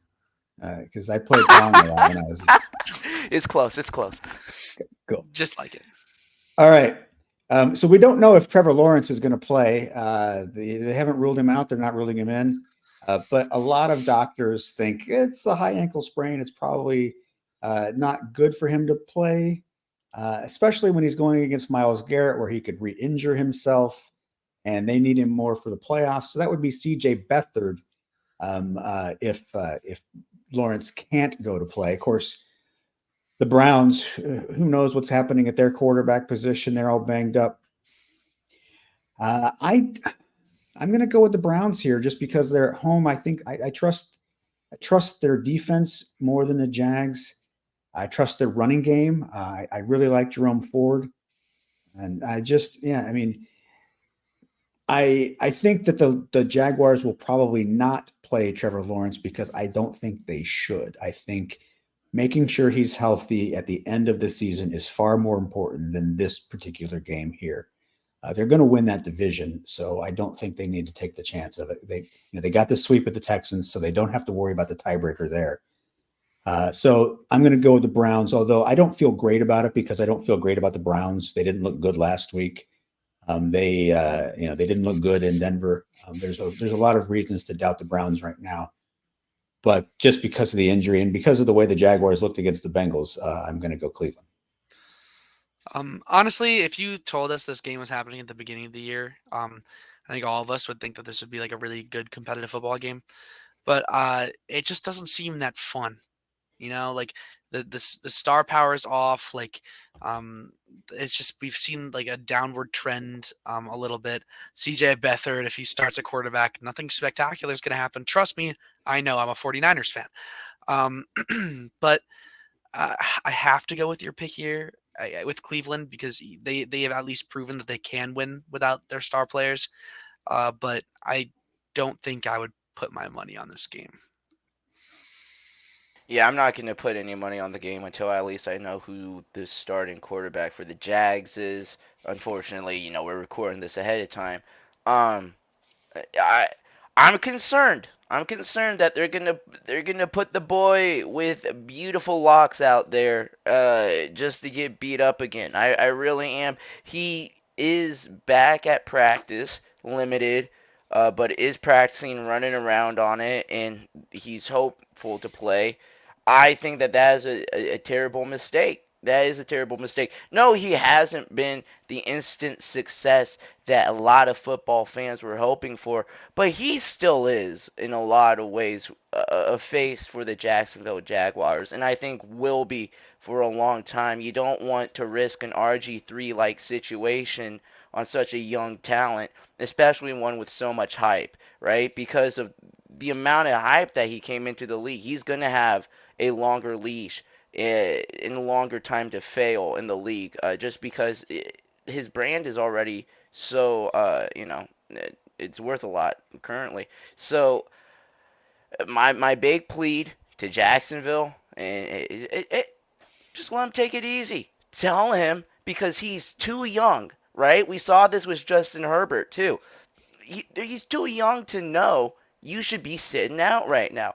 Because I played Pong a lot when I was It's close. It's close. cool. Just like it. All right. So we don't know if Trevor Lawrence is going to play. They haven't ruled him out. They're not ruling him in. But a lot of doctors think it's a high ankle sprain. It's probably not good for him to play, especially when he's going against Myles Garrett, where he could re-injure himself, and they need him more for the playoffs. So that would be C.J. Beathard if Lawrence can't go to play. Of course, the Browns, who knows what's happening at their quarterback position? They're all banged up. I'm going to go with the Browns here just because they're at home. I think I trust their defense more than the Jags. I trust their running game. I really like Jerome Ford, and I mean, I think that the Jaguars will probably not play Trevor Lawrence because I don't think they should. I think making sure he's healthy at the end of the season is far more important than this particular game here. They're going to win that division, so I don't think they need to take the chance of it. They got the sweep at the Texans, so they don't have to worry about the tiebreaker there. So I'm going to go with the Browns, although I don't feel great about it because I don't feel great about the Browns. They didn't look good last week. They didn't look good in Denver. There's a lot of reasons to doubt the Browns right now, but just because of the injury and because of the way the Jaguars looked against the Bengals, I'm going to go Cleveland. Honestly, if you told us this game was happening at the beginning of the year, I think all of us would think that this would be like a really good competitive football game. But it just doesn't seem that fun. Like the star power is off. Like it's just we've seen like a downward trend a little bit. CJ Beathard, if he starts a quarterback, nothing spectacular is going to happen. Trust me, I know. I'm a 49ers fan. But I have to go with your pick here with Cleveland because they have at least proven that they can win without their star players. But I don't think I would put my money on this game. Yeah, I'm not going to put any money on the game until at least I know who the starting quarterback for the Jags is. Unfortunately, we're recording this ahead of time. Um, I I'm concerned. I'm concerned that they're gonna put the boy with beautiful locks out there just to get beat up again. I really am. He is back at practice, limited, but is practicing running around on it, and he's hopeful to play. I think that is a terrible mistake. That is a terrible mistake. No, he hasn't been the instant success that a lot of football fans were hoping for, but he still is, in a lot of ways, a face for the Jacksonville Jaguars, and I think will be for a long time. You don't want to risk an RG3 like situation on such a young talent, especially one with so much hype, right? Because of the amount of hype that he came into the league, he's going to have a longer leash in a longer time to fail in the league, just because his brand is already so it's worth a lot currently. So my big plead to Jacksonville, and just let him take it easy. Tell him because he's too young, right? We saw this with Justin Herbert too. He's too young to know you should be sitting out right now.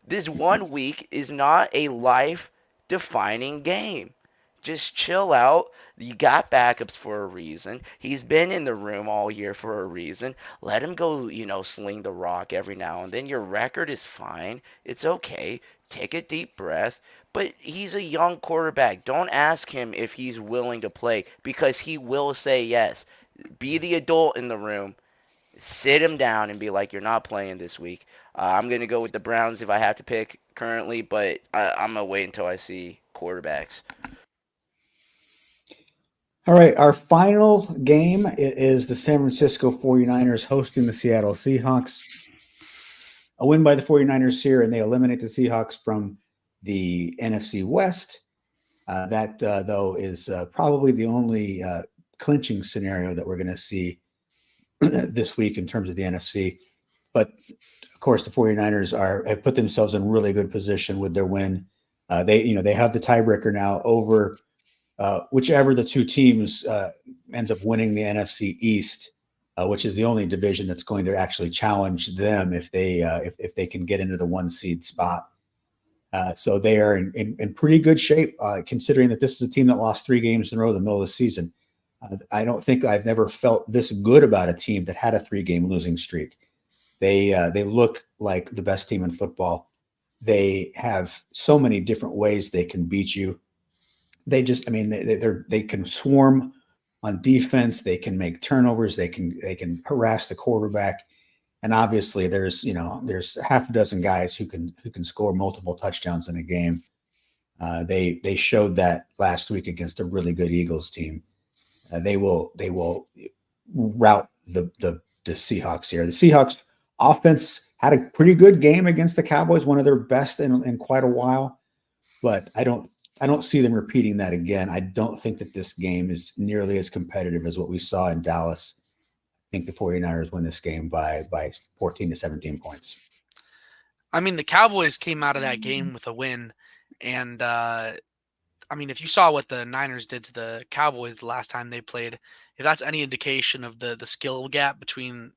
This 1 week is not a life defining game. Just chill out. You got backups for a reason. He's been in the room all year for a reason. Let him go, sling the rock every now and then. Your record is fine. It's okay. Take a deep breath. But he's a young quarterback. Don't ask him if he's willing to play because he will say yes. Be the adult in the room. Sit him down and be like, you're not playing this week. I'm going to go with the Browns if I have to pick currently, but I'm going to wait until I see quarterbacks. All right, our final game is the San Francisco 49ers hosting the Seattle Seahawks. A win by the 49ers here, and they eliminate the Seahawks from the NFC West. That, though, is probably the only clinching scenario that we're going to see this week in terms of the NFC. But, of course, the 49ers have put themselves in really good position with their win. They have the tiebreaker now over whichever the two teams ends up winning the NFC East, which is the only division that's going to actually challenge them if they can get into the 1 seed spot. So they are in pretty good shape, considering that this is a team that lost 3 games in a row in the middle of the season. I don't think I've never felt this good about a team that had a 3-game losing streak. They look like the best team in football. They have so many different ways they can beat you. They just, I mean, they can swarm on defense. They can make turnovers. They can harass the quarterback. And obviously there's half a dozen guys who can score multiple touchdowns in a game. They showed that last week against a really good Eagles team. They will rout the Seahawks here. The Seahawks offense had a pretty good game against the Cowboys, one of their best in quite a while. But I don't see them repeating that again. I don't think that this game is nearly as competitive as what we saw in Dallas. I think the 49ers win this game by 14 to 17 points. I mean, the Cowboys came out of that game with a win. And, I mean, if you saw what the Niners did to the Cowboys the last time they played, if that's any indication of the skill gap between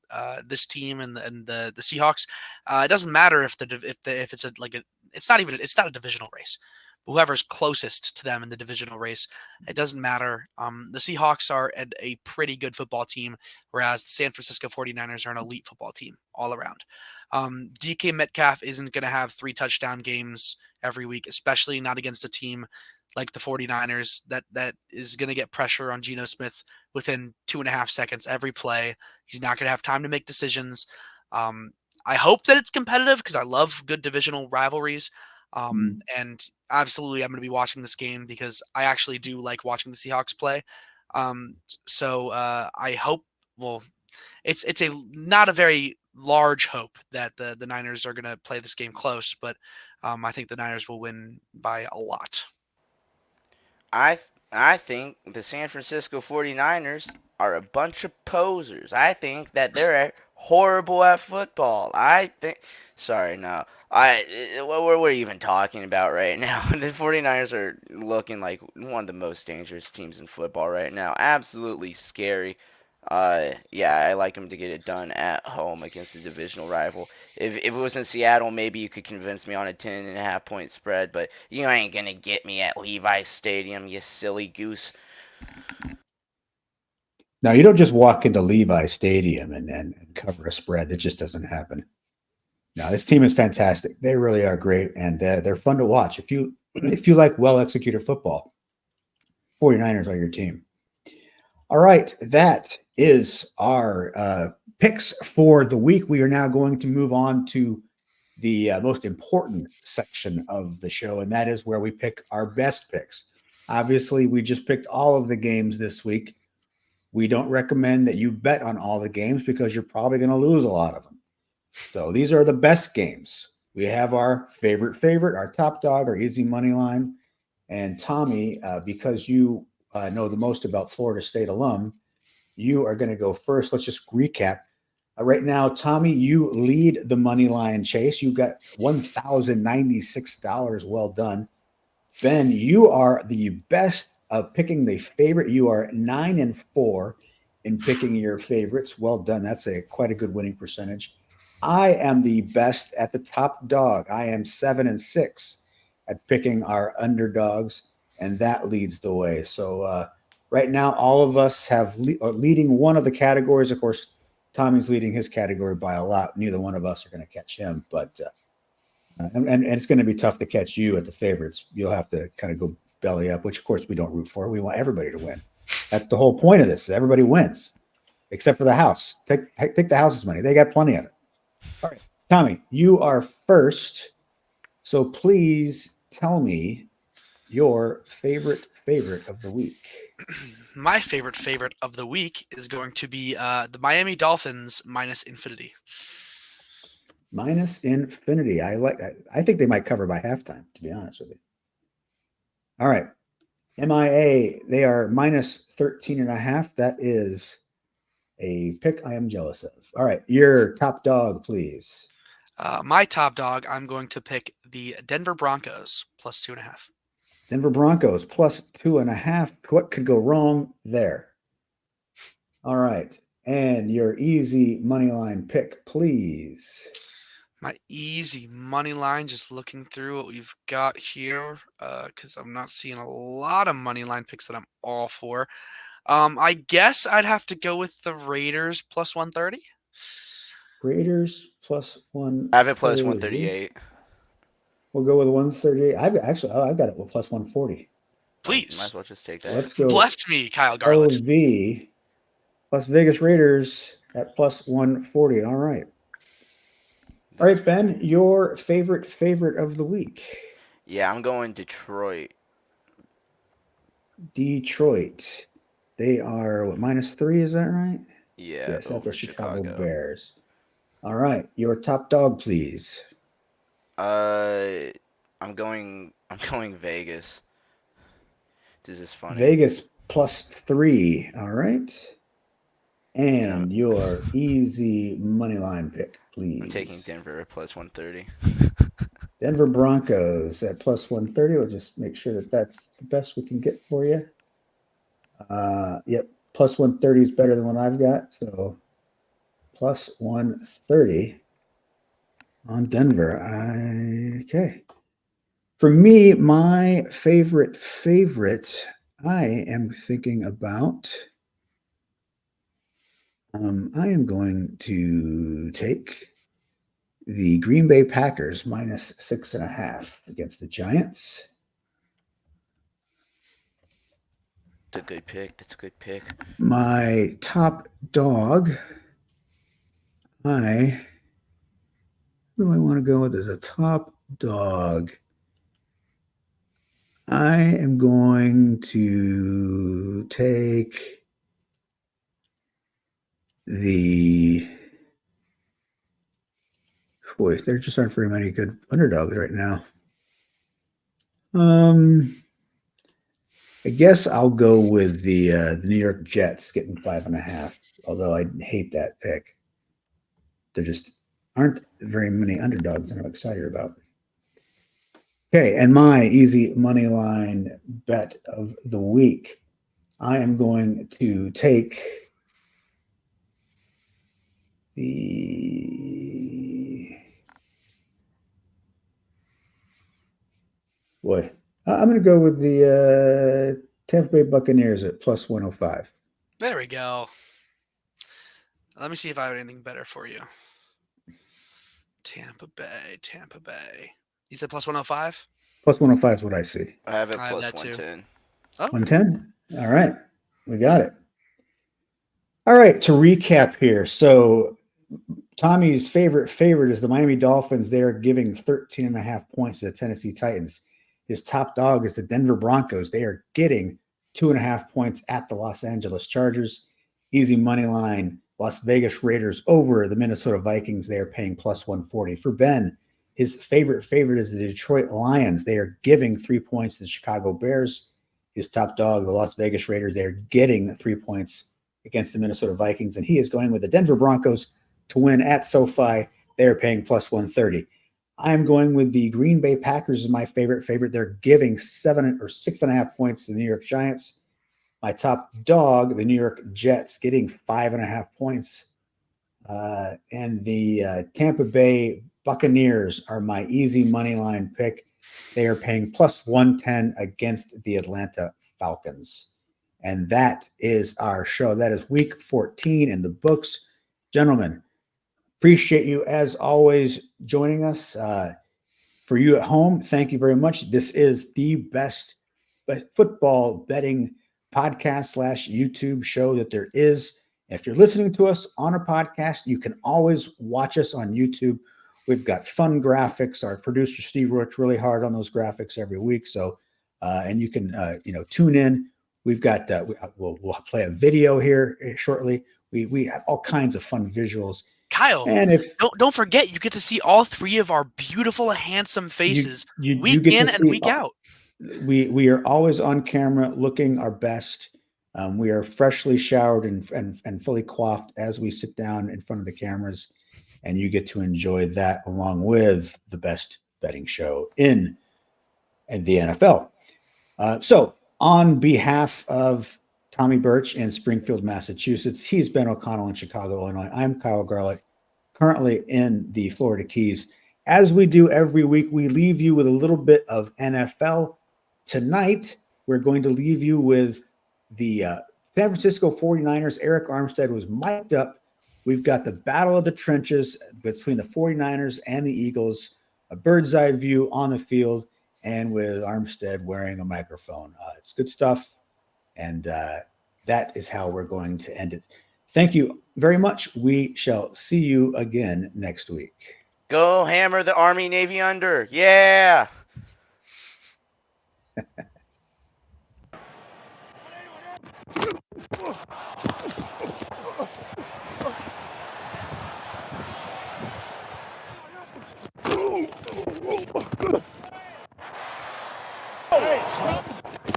this team and the Seahawks, it doesn't matter if it's not a divisional race. Whoever's closest to them in the divisional race, it doesn't matter. The Seahawks are a pretty good football team, whereas the San Francisco 49ers are an elite football team all around. DK Metcalf isn't going to have 3 touchdown games every week, especially not against a team like the 49ers that is going to get pressure on Geno Smith within 2.5 seconds every play. He's not going to have time to make decisions. I hope that it's competitive because I love good divisional rivalries. And absolutely, I'm going to be watching this game because I actually do like watching the Seahawks play. So I hope, well, it's not a very large hope that the Niners are going to play this game close, but I think the Niners will win by a lot. I think the San Francisco 49ers are a bunch of posers. I think that they're horrible at football. Sorry, no. What we're even talking about right now. The 49ers are looking like one of the most dangerous teams in football right now. Absolutely scary. Yeah, I like them to get it done at home against a divisional rival. If it was in Seattle, maybe you could convince me on a 10.5-point spread, but you ain't gonna get me at Levi's Stadium, you silly goose. Now, you don't just walk into Levi Stadium and cover a spread. That just doesn't happen. Now, this team is fantastic. They really are great, and they're fun to watch. If you like well-executed football, 49ers are your team. All right, that is our picks for the week. We are now going to move on to the most important section of the show, and that is where we pick our best picks. Obviously, we just picked all of the games this week. We don't recommend that you bet on all the games because you're probably going to lose a lot of them. So these are the best games. We have our favorite, our top dog, our easy money line. And Tommy, because you know the most about Florida State alum, you are going to go first. Let's just recap. Right now, Tommy, you lead the money line chase. You got $1,096. Well done. Ben, you are the best of picking the favorite. You are 9-4 in picking your favorites. Well done. That's quite a good winning percentage. I am the best at the top dog. I am 7-6 at picking our underdogs, and that leads the way. So right now, all of us are leading one of the categories. Of course, Tommy's leading his category by a lot. Neither one of us are going to catch him, but and it's going to be tough to catch you at the favorites. You'll have to kind of go belly up, which of course we don't root for. We want everybody to win. That's the whole point of this. Everybody wins, except for the house. Take the house's money. They got plenty of it. All right, Tommy, you are first. So please tell me your favorite of the week. My favorite of the week is going to be the Miami Dolphins minus infinity. Minus infinity. I think they might cover by halftime, to be honest with you. All right. MIA, they are minus 13.5. That is a pick I am jealous of. All right. Your top dog, please. My top dog, I'm going to pick the Denver Broncos plus 2.5. Denver Broncos plus 2.5. What could go wrong there? All right. And your easy money line pick, please. My easy money line, just looking through what we've got here, because I'm not seeing a lot of money line picks that I'm all for. I guess I'd have to go with the Raiders plus 130. Raiders plus 130. I have it plus 138. We'll go with 138. I've got it with plus 140. Please. Might as well just take that. Let's go. Bless me, Kyle Garlett. OV, Las Vegas Raiders at plus 140. All right. All right, Ben, your favorite of the week. Yeah, I'm going Detroit. Detroit. They are what, -3, is that right? Yeah, Yes, at over the Chicago Chicago. Bears. All right. Your top dog, please. I'm going Vegas. This is funny. Vegas +3. All right. Yeah. And your easy money line pick, please. I'm taking Denver at plus 130. Denver Broncos at plus 130. We'll just make sure that that's the best we can get for you. Yep, plus 130 is better than what I've got. So plus 130 on Denver. Okay. For me, my favorite, I am thinking about. I am going to take the Green Bay Packers -6.5 against the Giants. That's a good pick. My top dog, who do I want to go with as a top dog? I am going to take boy, there just aren't very many good underdogs right now. I guess I'll go with the New York Jets getting 5.5, although I hate that pick. There just aren't very many underdogs that I'm excited about. Okay, and my easy money line bet of the week, I am going to take I'm going to go with the Tampa Bay Buccaneers at plus 105. There we go. Let me see if I have anything better for you. Tampa Bay. You said plus 105? Plus 105 is what I see. I have it I have plus that too. 110. Oh, 110? All right. We got it. All right. To recap here. So Tommy's favorite is the Miami Dolphins. They're giving 13.5 points to the Tennessee Titans. His top dog is the Denver Broncos. They are getting 2.5 points at the Los Angeles Chargers. Easy money line, Las Vegas Raiders over the Minnesota Vikings. They are paying plus 140. For Ben, his favorite is the Detroit Lions. They are giving 3 points to the Chicago Bears. His top dog, the Las Vegas Raiders, they are getting 3 points against the Minnesota Vikings. And he is going with the Denver Broncos to win at SoFi. They are paying plus 130. I am going with the Green Bay Packers as my favorite. They're giving 7 or 6.5 points to the New York Giants. My top dog, the New York Jets, getting 5.5 points. And the Tampa Bay Buccaneers are my easy money line pick. They are paying plus 110 against the Atlanta Falcons. And that is our show. That is week 14 in the books. Gentlemen, appreciate you as always joining us. For you at home, thank you very much. This is the best football betting podcast / YouTube show that there is. If you're listening to us on a podcast, you can always watch us on YouTube. We've got fun graphics. Our producer Steve works really hard on those graphics every week. So and you can tune in. We've got we'll play a video here shortly. We have all kinds of fun visuals. Kyle, and if don't forget, you get to see all three of our beautiful, handsome faces you week get in to and see, week out. We are always on camera, looking our best. We are freshly showered and fully coiffed as we sit down in front of the cameras, and you get to enjoy that along with the best betting show in the NFL. So, on behalf of Tommy Burch in Springfield, Massachusetts, he's Ben O'Connell in Chicago, Illinois. I'm Kyle Garlett, currently in the Florida Keys. As we do every week, we leave you with a little bit of NFL. Tonight, we're going to leave you with the San Francisco 49ers. Eric Armstead was mic'd up. We've got the battle of the trenches between the 49ers and the Eagles, a bird's eye view on the field, and with Armstead wearing a microphone. It's good stuff, and that is how we're going to end it. Thank you very much. We shall see you again next week. Go hammer the Army Navy under. Yeah.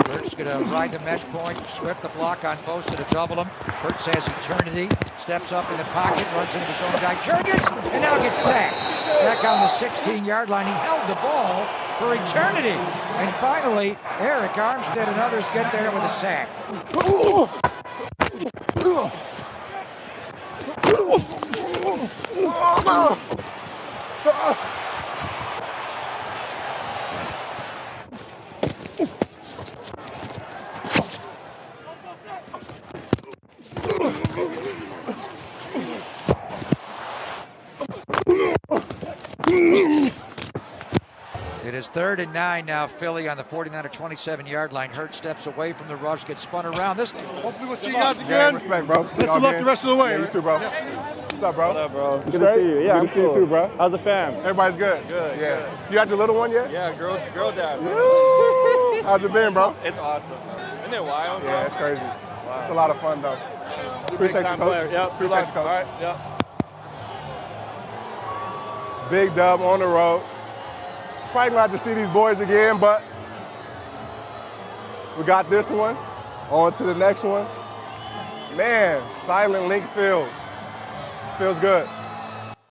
Burt's going to ride the mesh point, swift the block on Bosa to double him. Burch has eternity, steps up in the pocket, runs into his own guy, Jurgens, and now gets sacked. Back on the 16-yard line, he held the ball for eternity. And finally, Eric Armstead and others get there with a sack. It is 3rd and 9 now. Philly on the 49 or 27-yard line. Hurt steps away from the rush, gets spun around. Hopefully we'll see you guys again. Respect, bro. Best of luck the rest of the way. Yeah, you too, bro. What's up, bro? What up, bro? Good to see you. Yeah, good to see you too, bro. How's the fam? Everybody's good. Good. Yeah. Good. You got your little one yet? Yeah, girl dad. Woo! How's it been, bro? It's awesome. Isn't it wild, bro? Yeah, it's crazy. Wow. It's a lot of fun, though. Appreciate you, coach. Yep. Appreciate you, coach. All right. Yep. Big dub on the road. Probably gonna have to see these boys again, but we got this one. On to the next one. Man, silent link feels good.